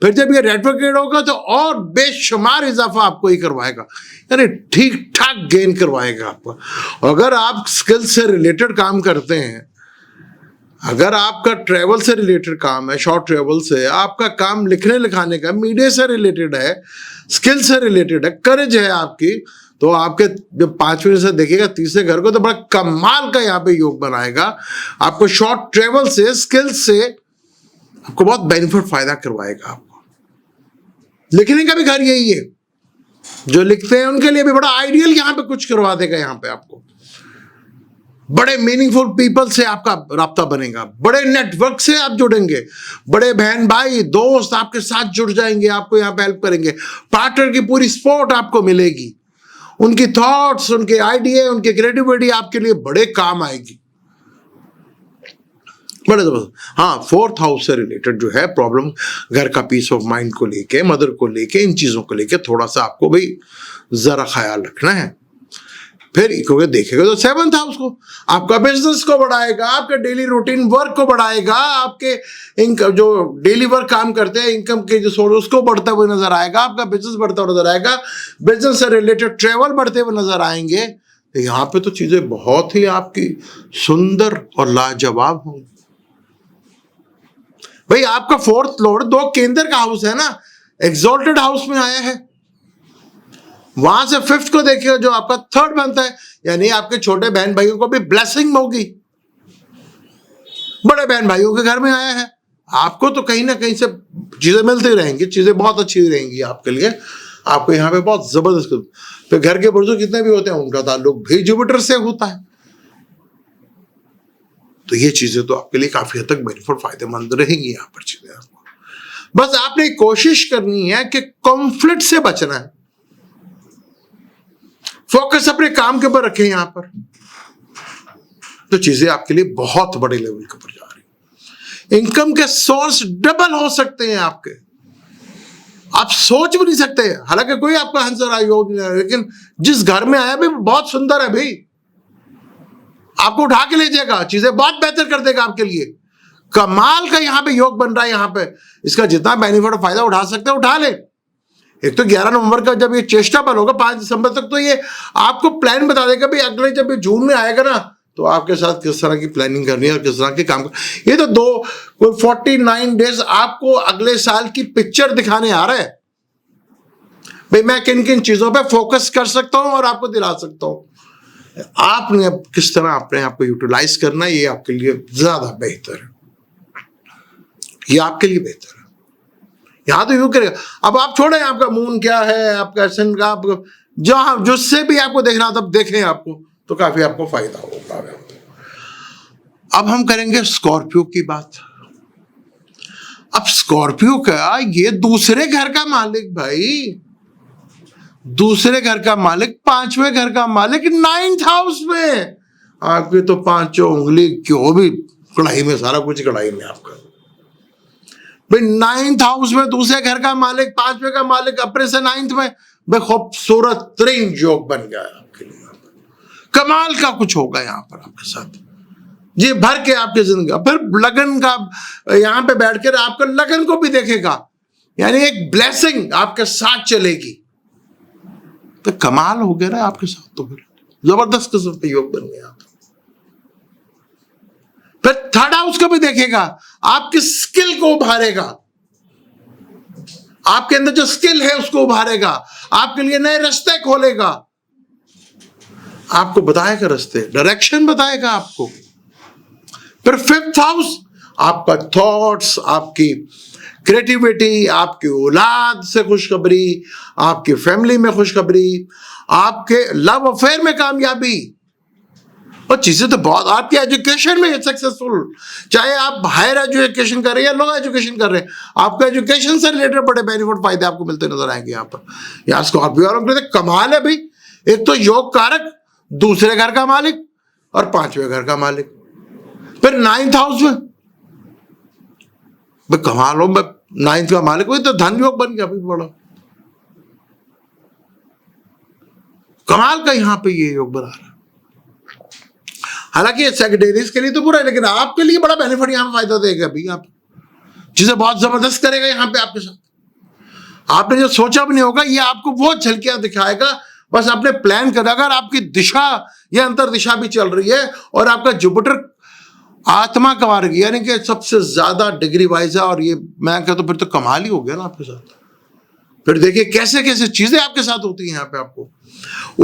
Speaker 1: फिर जब ये रेट्रोग्रेड होगा तो और बेशुमार इजाफा आपको ही करवाएगा, यानी ठीक ठाक गेन करवाएगा आपको। अगर आप स्किल से रिलेटेड काम करते हैं, अगर आपका ट्रेवल से रिलेटेड काम है, शॉर्ट ट्रेवल से, आपका काम लिखने लिखाने का, मीडिया से रिलेटेड है, स्किल से रिलेटेड है, करेज है आपकी, तो आपके जब 5वें से देखिएगा 30वें घर को, तो बड़ा कमाल का यहाँ पे योग बनाएगा आपको। शॉर्ट ट्रेवल से, स्किल से आपको बहुत बेनिफिट फायदा करवाएगा आपको। लिखने का भी घर यही है, जो लिखते हैं उनके लिए भी बड़ा आइडियल यहाँ पे कुछ करवा देगा। यहाँ पे आपको बड़े मीनिंगफुल पीपल से आपका राब्ता बनेगा, बड़े नेटवर्क से आप जुड़ेंगे, बड़े बहन भाई दोस्त आपके साथ जुड़ जाएंगे, आपको यहाँ पे हेल्प करेंगे, पार्टनर की पूरी सपोर्ट आपको मिलेगी, उनकी थॉट्स, उनके आइडिया, उनकी क्रिएटिविटी आपके लिए बड़े काम आएगी, बड़े जबरदस्त। हाँ, 4th हाउस से रिलेटेड जो है प्रॉब्लम, घर का पीस ऑफ माइंड को लेके, मदर को लेके, इन चीजों को लेके थोड़ा सा आपको भाई जरा ख्याल रखना है। फिर क्योंकि देखेगा तो 7th हाउस को, आपका बिजनेस को बढ़ाएगा, आपके डेली रूटीन वर्क को बढ़ाएगा, आपके इनकम, जो डेली वर्क काम करते हैं, इनकम के जो सोर्स, उसको बढ़ता हुआ नजर आएगा, आपका बिजनेस बढ़ता हुआ नजर आएगा, बिजनेस से रिलेटेड ट्रेवल बढ़ते हुए नजर आएंगे। तो यहाँ पे तो चीजें बहुत ही आपकी सुंदर और लाजवाब होंगी। भाई आपका 4th लॉर्ड 2 केंद्र का हाउस है ना, एग्जॉल्टेड हाउस में आया है, वहां से 5th को देखिए जो आपका 3rd बनता है, यानी आपके छोटे बहन भाइयों को भी ब्लेसिंग होगी, बड़े बहन भाइयों के घर में आया है, आपको तो कहीं ना कहीं से चीजें मिलती रहेंगी, चीजें बहुत अच्छी रहेंगी आपके लिए, आपको यहाँ पे बहुत जबरदस्त। फिर घर के पुरुष कितने भी होते हैं, उनका ताल्लुक भी जुपिटर से होता है, तो ये चीजें तो आपके लिए काफी हद तक बेनिफिट फायदेमंद रहेंगी। यहाँ पर चीजें आपको बस आपने कोशिश करनी है कि कॉन्फ्लिक्ट से बचना है, फोकस अपने काम के ऊपर रखें यहाँ पर, तो चीजें आपके लिए बहुत बड़े लेवल के ऊपर जा रही। इनकम के सोर्स डबल हो सकते हैं आपके, आप सोच भी नहीं सकते। हालांकि कोई आपका आंसर योग नहीं है, लेकिन जिस घर में आया भी बहुत सुंदर है भाई, आपको उठा के ले जाएगा, चीजें बहुत बेहतर कर देगा आपके लिए। कमाल का यहाँ पे योग बन रहा है, यहाँ पे इसका जितना बेनिफिट और फायदा उठा सकते हैं उठा ले। एक तो 11 नवंबर का जब ये चेष्टा बल होगा, 5 दिसंबर तक, तो ये आपको प्लान बता देगा भी अगले जब ये जून में आएगा ना, तो आपके साथ किस तरह की प्लानिंग करनी है और किस तरह के काम कर। ये तो 49 डेज आपको अगले साल की पिक्चर दिखाने आ रहा है भाई, मैं किन किन चीजों पे फोकस कर सकता हूं और आपको दिला सकता हूं। आपने अब किस तरह अपने आप को यूटिलाइज करना है, ये आपके लिए ज्यादा बेहतर है, ये आपके लिए बेहतर है। यहां तो यूं करेगा, अब आप छोड़े आपका मून क्या है, आपका सन का, आपको जहां जिससे भी आपको देखना तब देखें आपको, तो काफी आपको फायदा होगा। अब हम करेंगे स्कॉर्पियो की बात। अब स्कॉर्पियो का ये दूसरे घर का मालिक भाई, दूसरे घर का मालिक, 5वें घर का मालिक 9th हाउस में। आपकी तो 5 उंगली क्यों भी कढ़ाई में, सारा कुछ कढ़ाई में आपका भाई। 9th हाउस में दूसरे घर का मालिक, 5वें का मालिक, अपने से 9th में भाई, खूबसूरत तरीन योग बन गया आपके लिए। कमाल का कुछ होगा यहाँ पर आपके साथ, जी भर के आपकी जिंदगी, फिर लगन का यहां पे बैठकर आपका लगन को भी देखेगा, यानी एक ब्लेसिंग आपके साथ चलेगी। तो कमाल हो गया ना आपके साथ, तो फिर जबरदस्त किस्म का योग बन गया। फिर थर्ड हाउस को भी देखेगा, आपकी स्किल को उभारेगा, आपके अंदर जो स्किल है उसको उभारेगा, आपके लिए नए रास्ते खोलेगा, आपको बताएगा रास्ते, डायरेक्शन बताएगा आपको। फिर फिफ्थ हाउस आपका थॉट्स, आपकी क्रिएटिविटी, आपकी औलाद से खुशखबरी, आपकी फैमिली में खुशखबरी, आपके लव अफेयर में कामयाबी, और चीजें तो बहुत, आपकी एजुकेशन में सक्सेसफुल, चाहे आप हायर एजुकेशन कर रहे हैं या लो एजुकेशन कर रहे हैं, आपको एजुकेशन से रिलेटेड बड़े बेनिफिट फायदे आपको मिलते नजर आएंगे यहाँ पर। यहाँ स्कॉर्पियो वालों के लिए कमाल है भाई, एक तो योग कारक, दूसरे घर का मालिक और पांचवें घर का मालिक, फिर नाइन्थ हाउस में भाई कमाल हो, मैं नाइन्थ का मालिक हुई तो धन योग बन गया भाई बड़ा कमाल का, यहां पे ये योग बना रहा है। हालांकि सेक्रेटरीज के लिए तो बुरा है, लेकिन आपके लिए बड़ा बेनिफिट यहां पे फायदा देगा भाई, आप चीजें बहुत जबरदस्त करेगा यहां पे आपके साथ। आपने जो सोचा भी नहीं होगा, ये आपको वो झलकियां दिखाएगा, बस आपने प्लान करा। अगर आपकी दिशा या अंतर दिशा भी चल रही है और आपका जुपिटर आत्मा का मार्ग यानी कि सबसे ज्यादा डिग्री वाइज है, और ये मैं कहता हूं फिर तो कमाल ही हो गया ना आपके साथ। फिर देखिए कैसे कैसे चीजें आपके साथ होती हैं यहाँ पे। आपको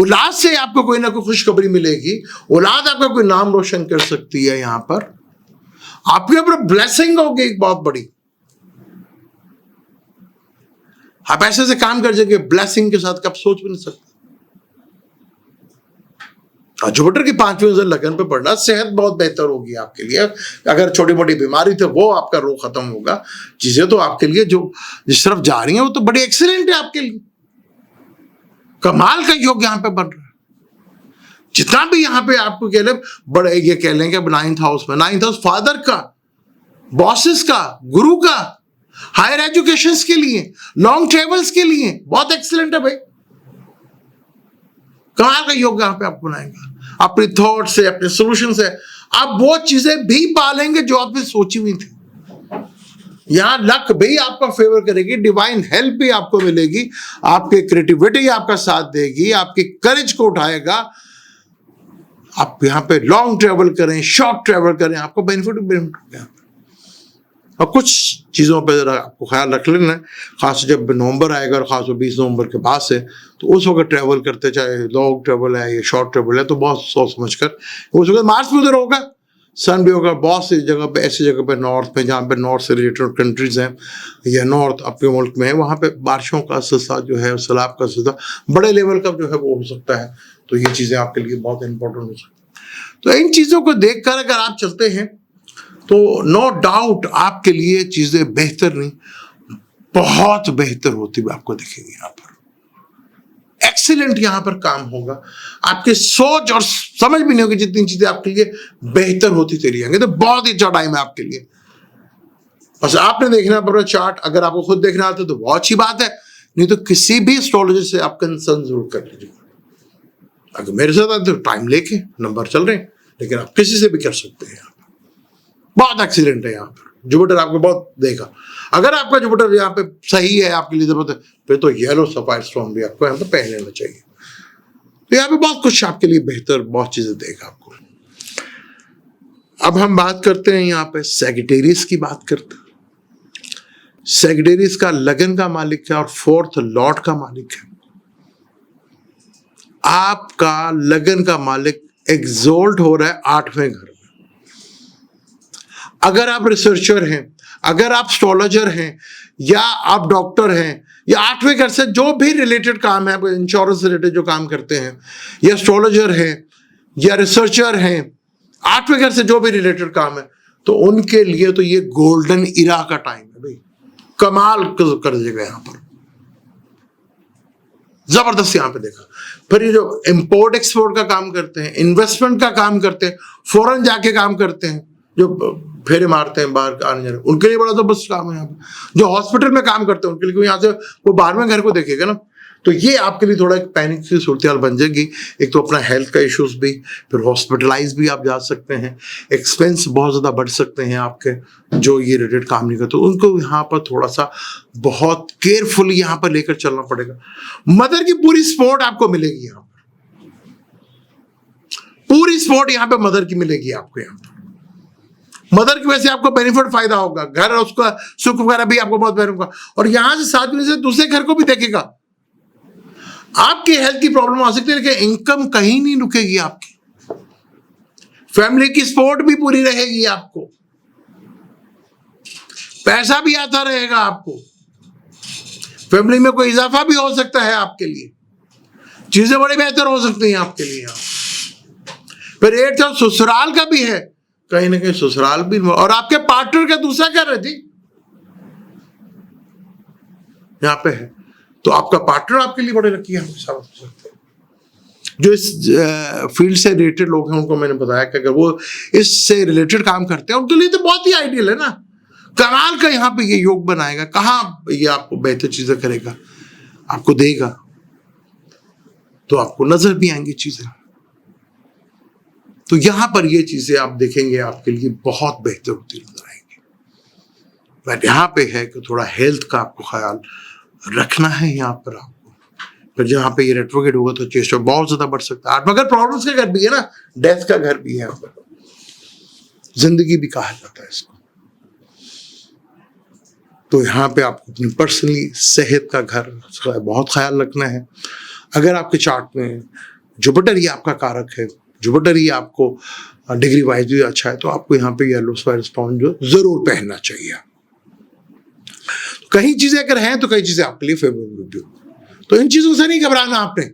Speaker 1: औलाद से आपको कोई ना कोई खुशखबरी मिलेगी, औलाद आपका कोई नाम रोशन कर सकती है, यहाँ पर आपके ऊपर ब्लेसिंग होगी एक बहुत बड़ी। आप ऐसे से काम कर जाएंगे ब्लेसिंग के साथ, कब सोच भी नहीं सकते। जुपिटर की पांचवें से लगन पे पड़ना, सेहत बहुत बेहतर होगी आपके लिए। अगर छोटी मोटी बीमारी थे वो आपका रोग खत्म होगा। चीजें तो आपके लिए जो जिस तरफ जा रही हैं वो तो बड़ी एक्सीलेंट है आपके लिए। कमाल का योग यहाँ पे बन रहा है। जितना भी यहाँ पे आपको कह ले बड़े, ये कह लेंगे नाइन्थ हाउस में, नाइन्थ हाउस फादर का, बॉसेस का, गुरु का, हायर एजुकेशन के लिए, लॉन्ग ट्रेवल्स के लिए बहुत एक्सीलेंट है भाई। कमाल का योग यहाँ पे आप बनाएंगे अपने थॉट से, अपने सोल्यूशन से। आप वो चीजें भी पालेंगे जो आपने सोची हुई थी। यहां लक भी आपका फेवर करेगी, डिवाइन हेल्प भी आपको मिलेगी, आपकी क्रिएटिविटी आपका साथ देगी, आपकी करेज को उठाएगा। आप यहाँ पे लॉन्ग ट्रेवल करें, शॉर्ट ट्रेवल करें, आपको बेनिफिट होगा। और कुछ चीज़ों पे जरा आपको ख्याल रख लेना है, खास जब नवंबर आएगा और खास 20 नवंबर के बाद से, तो उस वक्त ट्रैवल करते, चाहे लॉन्ग ट्रैवल है या शॉर्ट ट्रैवल है, तो बहुत सोच समझ कर। उस वक्त मार्स भी उधर होगा, सन भी होगा, बहुत सी जगह पे, ऐसी जगह पे नॉर्थ में जहाँ पे नॉर्थ से रिलेटेड कंट्रीज हैं या नॉर्थ अपने मुल्क में है, वहाँ पे बारिशों का सिलसिला जो है, सैलाब का सिलसिला बड़े लेवल का जो है वो हो सकता है। तो ये चीज़ें आपके लिए बहुत इंपॉर्टेंट हो सकती है। तो इन चीज़ों को देख कर अगर आप चलते हैं तो नो डाउट आपके लिए चीजें बेहतर नहीं, बहुत बेहतर होती हुई आपको दिखेगी। यहाँ पर एक्सीलेंट यहाँ पर काम होगा, आपकी सोच और समझ भी नहीं होगी जितनी चीजें आपके लिए बेहतर होती चली जाएंगी। तो बहुत ही अच्छा टाइम है आपके लिए। बस आपने देखना पड़ा चार्ट, अगर आपको खुद देखना आता है तो बहुत अच्छी बात है, नहीं तो किसी भी एस्ट्रोलॉजर से आप कंसर्न जरूर कर लीजिए। अगर मेरे साथ आते तो टाइम लेके, नंबर चल रहे हैं, लेकिन आप किसी से भी कर सकते हैं। बहुत एक्सीलेंट है यहाँ पर, जुपिटर आपको बहुत देगा। अगर आपका जुपिटर यहाँ पे सही है, आपके लिए जरूरत है, फिर तो येलो सफायर स्टोन भी आपको यहाँ पे पहन लेना चाहिए। तो यहाँ पे बहुत कुछ आपके लिए बेहतर, बहुत चीजें देगा आपको। अब हम बात करते हैं यहाँ पे सेजिटेरियस की बात करते हैं। सेजिटेरियस का लगन का मालिक है और फोर्थ लॉर्ड का मालिक है। आपका लगन का मालिक एग्जॉल्ट हो रहा है 8वें घर में। अगर आप रिसर्चर हैं, अगर आप एस्ट्रोलॉजर हैं, या आप डॉक्टर हैं, या 8वें घर से जो भी रिलेटेड काम है, इंश्योरेंस से रिलेटेड जो काम करते हैं, या एस्ट्रोलॉजर हैं, या रिसर्चर हैं, 8वें घर से जो भी रिलेटेड काम है, तो उनके लिए तो ये गोल्डन इरा का टाइम है भाई। कमाल कर देगा यहाँ पर, जबरदस्त यहाँ पे देखा। फिर ये जो इंपोर्ट एक्सपोर्ट का काम करते हैं, इन्वेस्टमेंट का काम करते हैं, फॉरेन जाके काम करते हैं, जो फेरे मारते हैं बाहर आने जाने, उनके लिए बड़ा जबरदस्त काम है यहाँ पे। जो हॉस्पिटल में काम करते हैं उनके लिए, यहाँ से वो 12वें घर को देखेगा ना, तो ये आपके लिए थोड़ा एक पैनिक की सूरत हाल बन जाएगी। एक तो अपना हेल्थ का इश्यूज भी, फिर हॉस्पिटलाइज भी आप जा सकते हैं, एक्सपेंस बहुत ज़्यादा बढ़ सकते हैं आपके जो ये रिलेटेड काम नहीं करते, तो उनको यहाँ पर थोड़ा सा बहुत केयरफुली यहाँ पर लेकर चलना पड़ेगा। मदर की पूरी सपोर्ट आपको मिलेगी यहाँ पर, पूरी सपोर्ट यहाँ पे मदर की मिलेगी आपको। यहाँ पर मदर की वजह से आपको बेनिफिट फायदा होगा, घर और उसका सुख वगैरह भी आपको बहुत बेनिफिट होगा, और यहां से 7 महीने से दूसरे घर को भी देखेगा। आपकी हेल्थ की प्रॉब्लम आ सकती है लेकिन इनकम कहीं नहीं रुकेगी आपकी, फैमिली की सपोर्ट भी पूरी रहेगी, आपको पैसा भी आता रहेगा, आपको फैमिली में कोई इजाफा भी हो सकता है आपके लिए, चीजें बड़ी बेहतर हो सकती हैं आपके लिए। फिर एक तो ससुराल का भी है, कहीं ना कहीं ससुराल भी, और आपके पार्टनर का दूसरा घर है जी यहाँ पे है, तो आपका पार्टनर आपके लिए बड़े लकी हम साबित हो सकते हैं। जो इस फील्ड से रिलेटेड लोग हैं उनको मैंने बताया कि अगर वो इससे रिलेटेड काम करते हैं उनके लिए तो बहुत ही आइडियल है ना, कमाल का यहाँ पे ये योग बनाएगा, कहाँ ये आपको बेहतर चीजें करेगा, आपको देगा, तो आपको नजर भी आएंगी चीजें। तो यहां पर ये चीजें आप देखेंगे आपके लिए बहुत बेहतर होती नजर आएंगी। बट यहाँ पे है कि थोड़ा हेल्थ का आपको ख्याल रखना है यहाँ पर आपको, फिर जहाँ पे ये रेट्रोग्रेड होगा तो चेस्ट बहुत ज्यादा बढ़ सकता है। मगर प्रॉब्लम्स का घर भी है ना, डेथ का घर भी है यहाँ पर, जिंदगी भी कहा जाता है इसको। तो यहाँ पे आपको अपनी पर्सनली सेहत का घर बहुत ख्याल रखना है। अगर आपके चार्ट में जुपिटर ही आपका कारक है, जुपिटर ही आपको डिग्री वाइज भी अच्छा है, तो आपको यहाँ पे येलो स्पाउंड जो जरूर पहनना चाहिए। कई चीजें अगर हैं तो कई चीजें आपके लिए फेवरेबल भी हो, तो इन चीजों से नहीं घबराना आपने,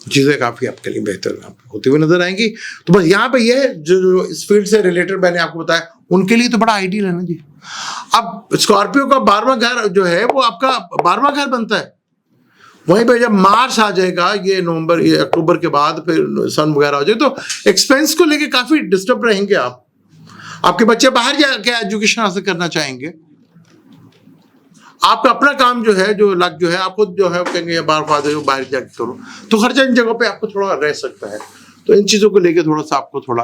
Speaker 1: चीजें काफी आपके लिए बेहतर होती हुई नजर आएंगी। तो बस यहाँ पे ये जो इस फील्ड से रिलेटेड मैंने आपको बताया उनके लिए तो बड़ा आइडियल है ना जी। अब स्कॉर्पियो का 12वां घर जो है वो आपका 12वां घर बनता है, वहीं पे जब मार्च आ जाएगा, ये नवंबर ये अक्टूबर के बाद फिर सन वगैरह हो जाए, तो एक्सपेंस को लेके काफी डिस्टर्ब रहेंगे आप। आपके बच्चे बाहर जाके एजुकेशन हासिल करना चाहेंगे, आपका अपना काम जो है, जो लग जो है, आप खुद जो है कहेंगे बाहर फादर बाहर जाके करो, तो खर्चा इन जगहों पे आपको थोड़ा रह सकता है। तो इन चीजों को लेके थोड़ा सा आपको थोड़ा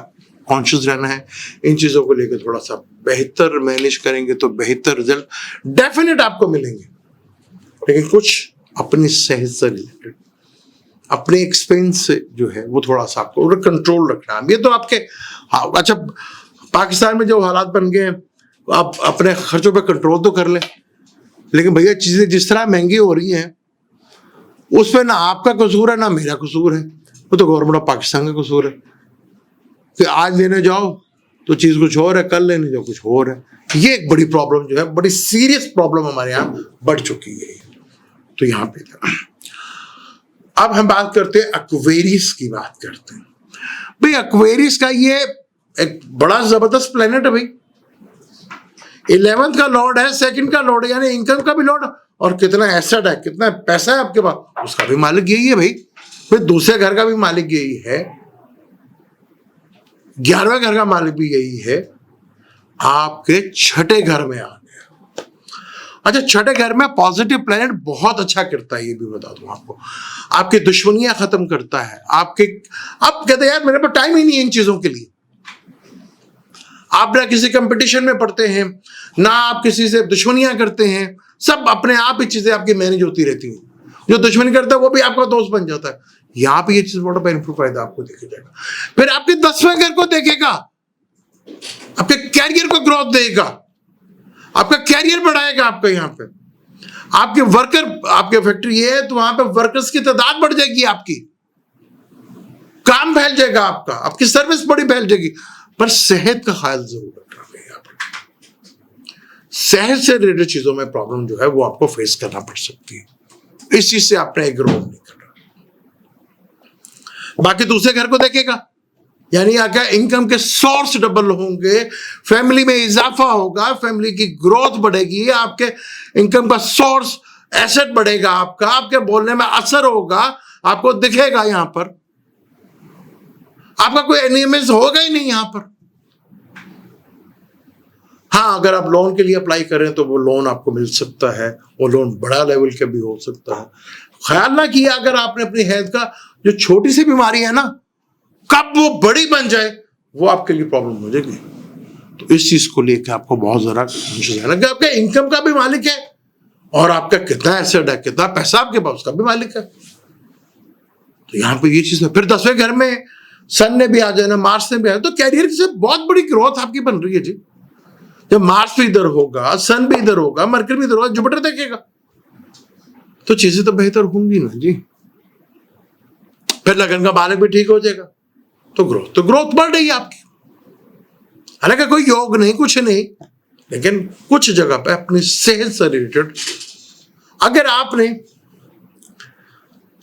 Speaker 1: कॉन्शियस रहना है, इन चीजों को लेकर थोड़ा सा बेहतर मैनेज करेंगे तो बेहतर रिजल्ट डेफिनेट आपको मिलेंगे। लेकिन कुछ अपनी सेहत से रिलेटेड, अपने एक्सपेंस से जो है वो थोड़ा सा आपको कंट्रोल रखना है। ये तो आपके अच्छा पाकिस्तान में जो हालात बन गए हैं, आप अपने खर्चों पे कंट्रोल तो कर लें, लेकिन भैया चीजें जिस तरह महंगी हो रही हैं उस पर ना आपका कसूर है ना मेरा कसूर है, वो तो गवर्नमेंट ऑफ पाकिस्तान का कसूर है कि आज लेने जाओ तो चीज कुछ और है, कल लेने जाओ कुछ और है। ये एक बड़ी प्रॉब्लम जो है, बड़ी सीरियस प्रॉब्लम हमारे यहाँ बढ़ चुकी है। तो यहाँ पे अब हम बात करते हैं एक्वेरियस की बात करते हैं। भाई एक्वेरियस का ये एक बड़ा जबरदस्त प्लेनेट है भाई, 11th का लॉर्ड है, 2nd का लॉर्ड है, यानी इनकम का भी लॉर्ड, और कितना एसेट है, कितना पैसा है आपके पास, उसका भी मालिक यही है भाई। फिर दूसरे घर का भी मालिक यही है, 11वें घर का मालिक भी यही है, आपके छठे घर में आ गया। अच्छा, छठे घर में पॉजिटिव प्लैनेट बहुत अच्छा करता है, ये भी बता दूं आपको, आपकी दुश्मनियां खत्म करता है। आपके आप कहते हैं यार मेरे पास टाइम ही नहीं है इन चीजों के लिए, आप ना किसी कंपटीशन में पढ़ते हैं, ना आप किसी से दुश्मनियां करते हैं, सब अपने आप ही चीजें आपकी मैनेज होती रहती हैं। जो दुश्मनी करता है वो भी आपका दोस्त बन जाता है। यहां पे ये चीज बड़ा बेनिफिट फायदा आपको देखा जाएगा। फिर आपके 10वें घर को देखेगा, आपके कैरियर को ग्रोथ देगा, आपका कैरियर बढ़ाएगा। आपका यहाँ पे आपके वर्कर, आपके फैक्ट्री ये है तो वहां पे वर्कर्स की तादाद बढ़ जाएगी, आपकी काम फैल जाएगा, आपका आपकी सर्विस बड़ी फैल जाएगी। पर सेहत का ख्याल जरूर रखना है। यहाँ पर सेहत से रिलेटेड चीजों में प्रॉब्लम जो है वो आपको फेस करना पड़ सकती है, इस चीज से आपने एक ग्रो नहीं करना। बाकी दूसरे घर को देखेगा, यानी आगे इनकम के सोर्स डबल होंगे, फैमिली में इजाफा होगा, फैमिली की ग्रोथ बढ़ेगी, आपके इनकम का सोर्स एसेट बढ़ेगा, आपके बोलने में असर होगा, आपको दिखेगा। यहां पर आपका कोई एनिमीज होगा ही नहीं। यहां पर हाँ, अगर आप लोन के लिए अप्लाई करें तो वो लोन आपको मिल सकता है, वो लोन बड़ा लेवल का भी हो सकता है। ख्याल ना किया अगर आपने अपनी हेल्थ का जो छोटी सी बीमारी है ना, कब वो बड़ी बन जाए वो आपके लिए प्रॉब्लम हो जाएगी। तो इस चीज को लेकर आपको बहुत जरा है ना कि आपके इनकम का भी मालिक है और आपका कितना एसेट है, कितना पैसा आपके पास, उसका भी मालिक है। तो यहाँ पे ये चीज है। फिर 10वें घर में सन ने भी आ जाना, मार्स ने भी आया, तो कैरियर से बहुत बड़ी ग्रोथ आपकी बन रही है जी। जब मार्स भी इधर होगा, सन भी इधर होगा, मरकरी भी इधर होगा, जुपिटर देखेगा, तो चीजें तो बेहतर होंगी ना जी। फिर लगन का मालिक भी ठीक हो जाएगा, तो ग्रोथ बढ़ रही है आपकी। हालांकि कोई योग नहीं, कुछ नहीं, लेकिन कुछ जगह पे अपनी सेहत से रिलेटेड अगर आपने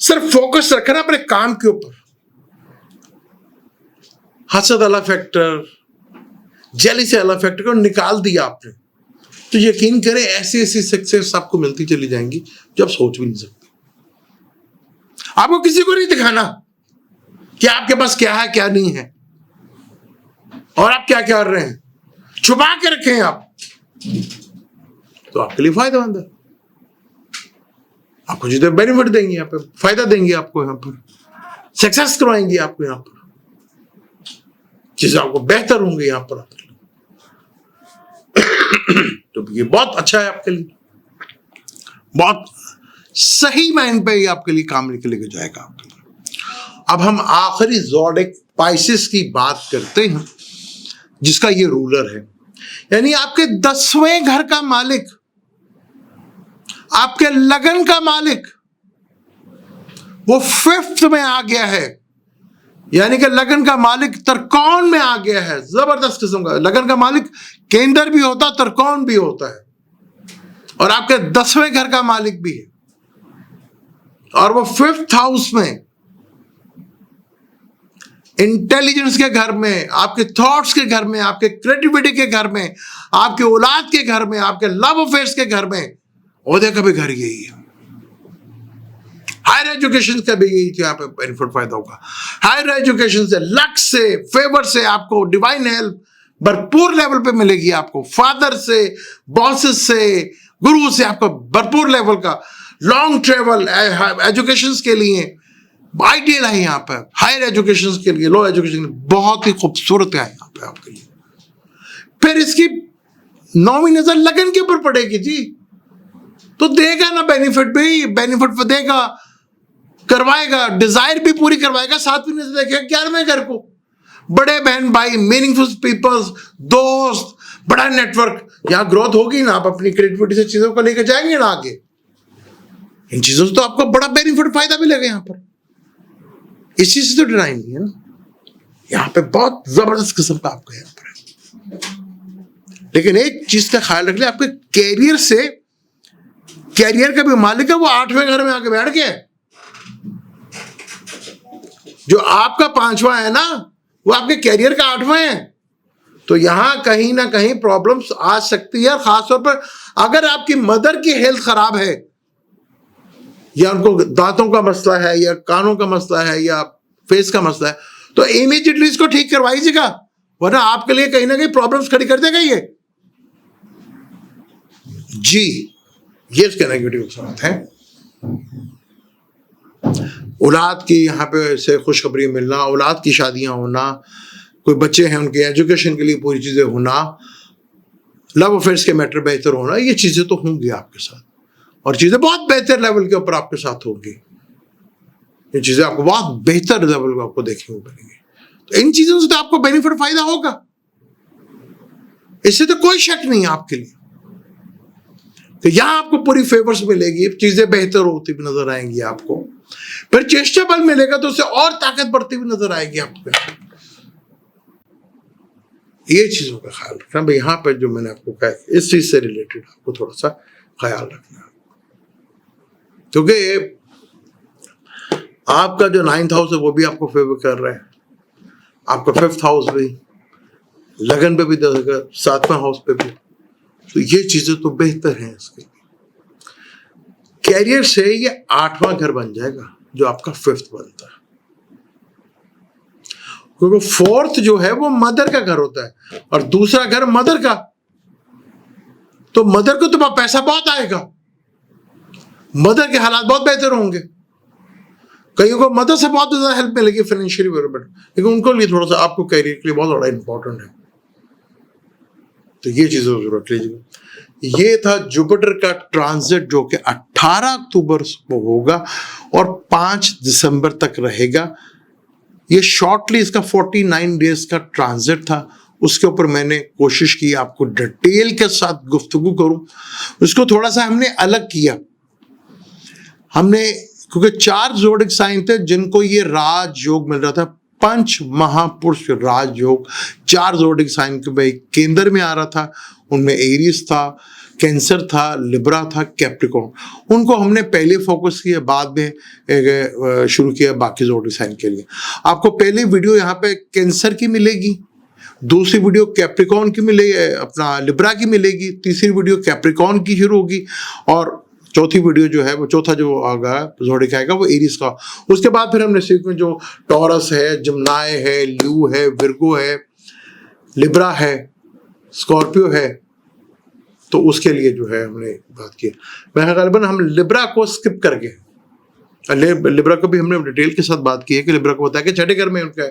Speaker 1: सिर्फ फोकस रखा ना अपने काम के ऊपर, हसद वाला फैक्टर, जेलसी वाला फैक्टर को निकाल दिया आपने, तो यकीन करें ऐसी ऐसी सक्सेस आपको मिलती चली जाएंगी जो आप सोच भी नहीं सकते। आपको किसी को नहीं दिखाना कि आपके पास क्या है क्या नहीं है और आप क्या क्या कर रहे हैं, छुपा के रखें आप, तो आपके लिए फायदेमंद है। आपको जितने बेनिफिट देंगे, यहाँ पे फायदा देंगे, आपको यहाँ पर सक्सेस करवाएंगे, आपको यहाँ पर चीजें आपको बेहतर होंगे यहाँ पर। तो ये बहुत अच्छा है आपके लिए, बहुत सही माइंड पे ये आपके लिए काम लेके जाएगा आपके लिए। अब हम आखिरी ज़ोडिक पाइसेस की बात करते हैं, जिसका ये रूलर है, यानी आपके 10वें घर का मालिक, आपके लगन का मालिक, वो 5th में आ गया है। यानी कि लगन का मालिक त्रिकोण में आ गया है। जबरदस्त किस्म का लगन का मालिक केंद्र भी होता है, त्रिकोण भी होता है, और आपके 10वें घर का मालिक भी है, और वो 5th हाउस में, इंटेलिजेंस के घर में, आपके थॉट्स के घर में, आपके क्रिएटिविटी के घर में, आपके औलाद के घर में, आपके लव अफेयर्स के घर में, ओहदे का भी घर यही है। हायर एजुकेशन का भी यही यहाँ पे बेनिफिट फायदा होगा। हायर एजुकेशन से, लक से, फेवर से आपको डिवाइन हेल्प भरपूर लेवल पे मिलेगी। आपको फादर से, बॉसेस से, गुरु से आपको भरपूर लेवल का लॉन्ग ट्रेवल एजुकेशन के लिए आइडियल है यहाँ पर। हायर एजुकेशन के लिए, लो एजुकेशन के लिए बहुत ही खूबसूरत है यहाँ पे आपके लिए। फिर इसकी 9वीं नजर लगन के ऊपर पड़ेगी जी, तो देगा ना बेनिफिट भी, बेनिफिट देगा, करवाएगा, डिजायर भी पूरी करवाएगा। 7वीं नजर देखेगा 11वें घर को, बड़े बहन भाई, मीनिंगफुल पीपल्स, दोस्त, बड़ा नेटवर्क, यहाँ ग्रोथ होगी ना। आप अपनी क्रिएटिविटी से चीजों को लेकर जाएंगे ना आगे, इन चीजों से तो आपको बड़ा बेनिफिट फायदा मिलेगा यहाँ पर। इस चीज से तो डराई नहीं है ना, यहाँ पे बहुत जबरदस्त किस्म का आपका यहाँ पर है। लेकिन एक चीज का ख्याल रख ले, आपके कैरियर से, कैरियर का भी मालिक है वो 8वें घर में आके बैठ गया। जो आपका 5वां है ना, वो आपके कैरियर का 8वां है। तो यहां कहीं ना कहीं प्रॉब्लम्स आ सकती है, खासतौर पर अगर आपकी मदर की हेल्थ खराब है, या उनको दांतों का मसला है, या कानों का मसला है, या फेस का मसला है, तो इमीडिएटली इसको ठीक करवाइएगा, वरना आपके लिए कहीं ना कहीं प्रॉब्लम्स खड़ी कर देगा ये जी। ये इसके नेगेटिव बात है। औलाद की यहाँ पे से खुशखबरी मिलना, औलाद की शादियां होना, कोई बच्चे हैं उनके एजुकेशन के लिए पूरी चीजें होना, लव अफेयर्स के मैटर बेहतर होना, ये चीजें तो होंगी आपके साथ, और चीजें बहुत बेहतर लेवल के ऊपर आपके साथ होंगी। ये चीजें आपको बहुत बेहतर लेवल को आपको देखने को मिलेंगी। तो इन चीजों से तो आपको बेनिफिट फायदा होगा, इससे तो कोई शक नहीं है आपके लिए। तो यहां आपको पूरी फेवर्स मिलेगी, चीजें बेहतर होती भी नजर आएंगी आपको। फिर चेष्टा बल मिलेगा तो उससे और ताकत बढ़ती हुई नजर आएगी आपको। ये चीजों का ख्याल रखना भाई। यहाँ पर जो मैंने आपको कहा, इस चीज से रिलेटेड आपको थोड़ा सा ख्याल रखना, क्योंकि आपका जो 9th हाउस है वो भी आपको फेवर कर रहा है, आपका 5th हाउस भी, लगन पे भी 7वां हाउस पे भी, तो ये चीजें तो बेहतर हैं इसके। कैरियर से ये 8वां घर बन जाएगा जो आपका 5th बनता है, क्योंकि 4th जो है वो मदर का घर होता है, और दूसरा घर मदर का, तो मदर को तो पैसा बहुत आएगा, मदर के हालात बहुत बेहतर होंगे, कईयों को मदर से बहुत ज्यादा हेल्प मिलेगी फाइनेंशियली, लेकिन उनको लिए थोड़ा सा आपको कैरियर के लिए बहुत बड़ा इंपॉर्टेंट है। तो ये चीजें जरूरत लीजिएगा। ये था जुपिटर का ट्रांजिट जो कि 18 अक्टूबर को होगा और 5 दिसंबर तक रहेगा। ये शॉर्टली इसका 49 डेज का ट्रांजिट था, उसके ऊपर मैंने कोशिश की आपको डिटेल के साथ गुफ्तगू करूं। उसको थोड़ा सा हमने अलग किया, हमने, क्योंकि 4 ज़ोडिक साइन थे जिनको ये राजयोग मिल रहा था, पंच महापुरुष राजयोग 4 ज़ोडिक साइन के भाई केंद्र में आ रहा था। उनमें एरीज था, कैंसर था, लिब्रा था, कैप्रिकॉर्न। उनको हमने पहले फोकस किया, बाद में शुरू किया बाकी ज़ोडिक साइन के लिए। आपको पहली वीडियो यहाँ पे कैंसर की मिलेगी, दूसरी वीडियो कैप्रिकॉर्न की मिलेगी, अपना लिब्रा की मिलेगी, तीसरी वीडियो कैप्रिकॉर्न की शुरू होगी और चौथी वीडियो जो है वो चौथा जो आएगा ज़ोडिक आएगा वो एरीज का। उसके बाद फिर हमने सीक्वेंस जो टॉरस है, जिम्नाई है, ल्यू है, विर्गो है, लिब्रा है, स्कॉर्पियो है, तो उसके लिए जो है हमने बात की। मैं गालिबन हम लिब्रा को स्किप करके, लिब्रा को भी हमने डिटेल के साथ बात की है कि लिब्रा को बताया कि छठे घर में उनका,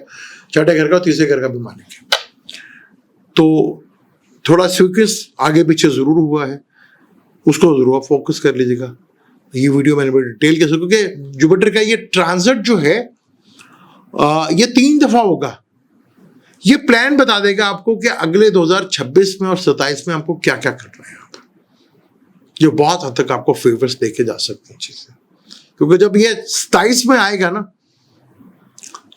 Speaker 1: छठे घर का और तीसरे घर का भी मानेंगे। तो थोड़ा सीक्वेंस आगे पीछे जरूर हुआ है, उसको जरूर फोकस कर लीजिएगा। ये वीडियो मैंने बड़ी डिटेल के साथ, क्योंकि जुपिटर का ये ट्रांजिट जो है ये 3 दफा होगा। ये प्लान बता देगा आपको कि अगले 2026 में और 27 में आपको क्या क्या करना है, जो बहुत हद तक आपको फेवर्स देके जा सकती हैं चीजें। क्योंकि जब ये 27 में आएगा ना,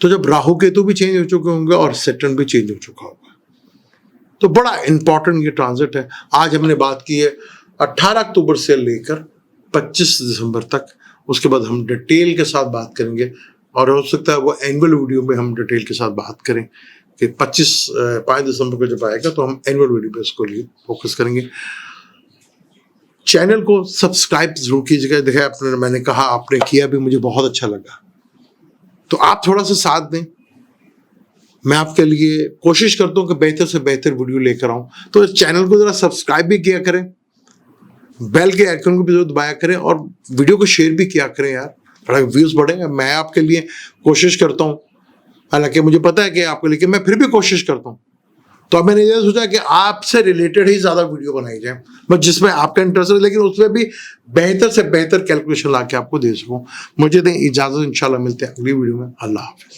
Speaker 1: तो जब राहु केतु भी चेंज हो चुके होंगे और सैटर्न भी चेंज हो चुका होगा, तो बड़ा इंपॉर्टेंट ये ट्रांजिट है। आज हमने बात की है 18 अक्टूबर से लेकर 25 दिसंबर तक, उसके बाद हम डिटेल के साथ बात करेंगे और हो सकता है वो एनुअल वीडियो में हम डिटेल के साथ बात करें कि 5 दिसंबर को जब आएगा तो हम एनुअल वीडियो पे उसको लिए फोकस करेंगे। चैनल को सब्सक्राइब जरूर कीजिएगा। देखिए आपने, मैंने कहा आपने किया भी, मुझे बहुत अच्छा लगा, तो आप थोड़ा सा साथ दें। मैं आपके लिए कोशिश करता हूँ कि बेहतर से बेहतर वीडियो लेकर आऊँ, तो इस चैनल को जरा सब्सक्राइब भी किया करें, बेल के आइकन को भी जरूर दबाया करें और वीडियो को शेयर भी किया करें यार, थोड़ा व्यूज बढ़ेंगे। मैं आपके लिए कोशिश करता हूँ, हालांकि मुझे पता है कि आपके लिए, मैं फिर भी कोशिश करता हूँ। तो अब मैंने ये सोचा कि आपसे रिलेटेड ही ज्यादा वीडियो बनाई जाए, बस जिसमें आपका इंटरेस्ट है, लेकिन उसमें भी बेहतर से बेहतर कैलकुलेशन ला के आपको दे सकूँ। मुझे दें इजाजत, इंशाल्लाह मिलते हैं अगली वीडियो में। अल्लाह हाफिज।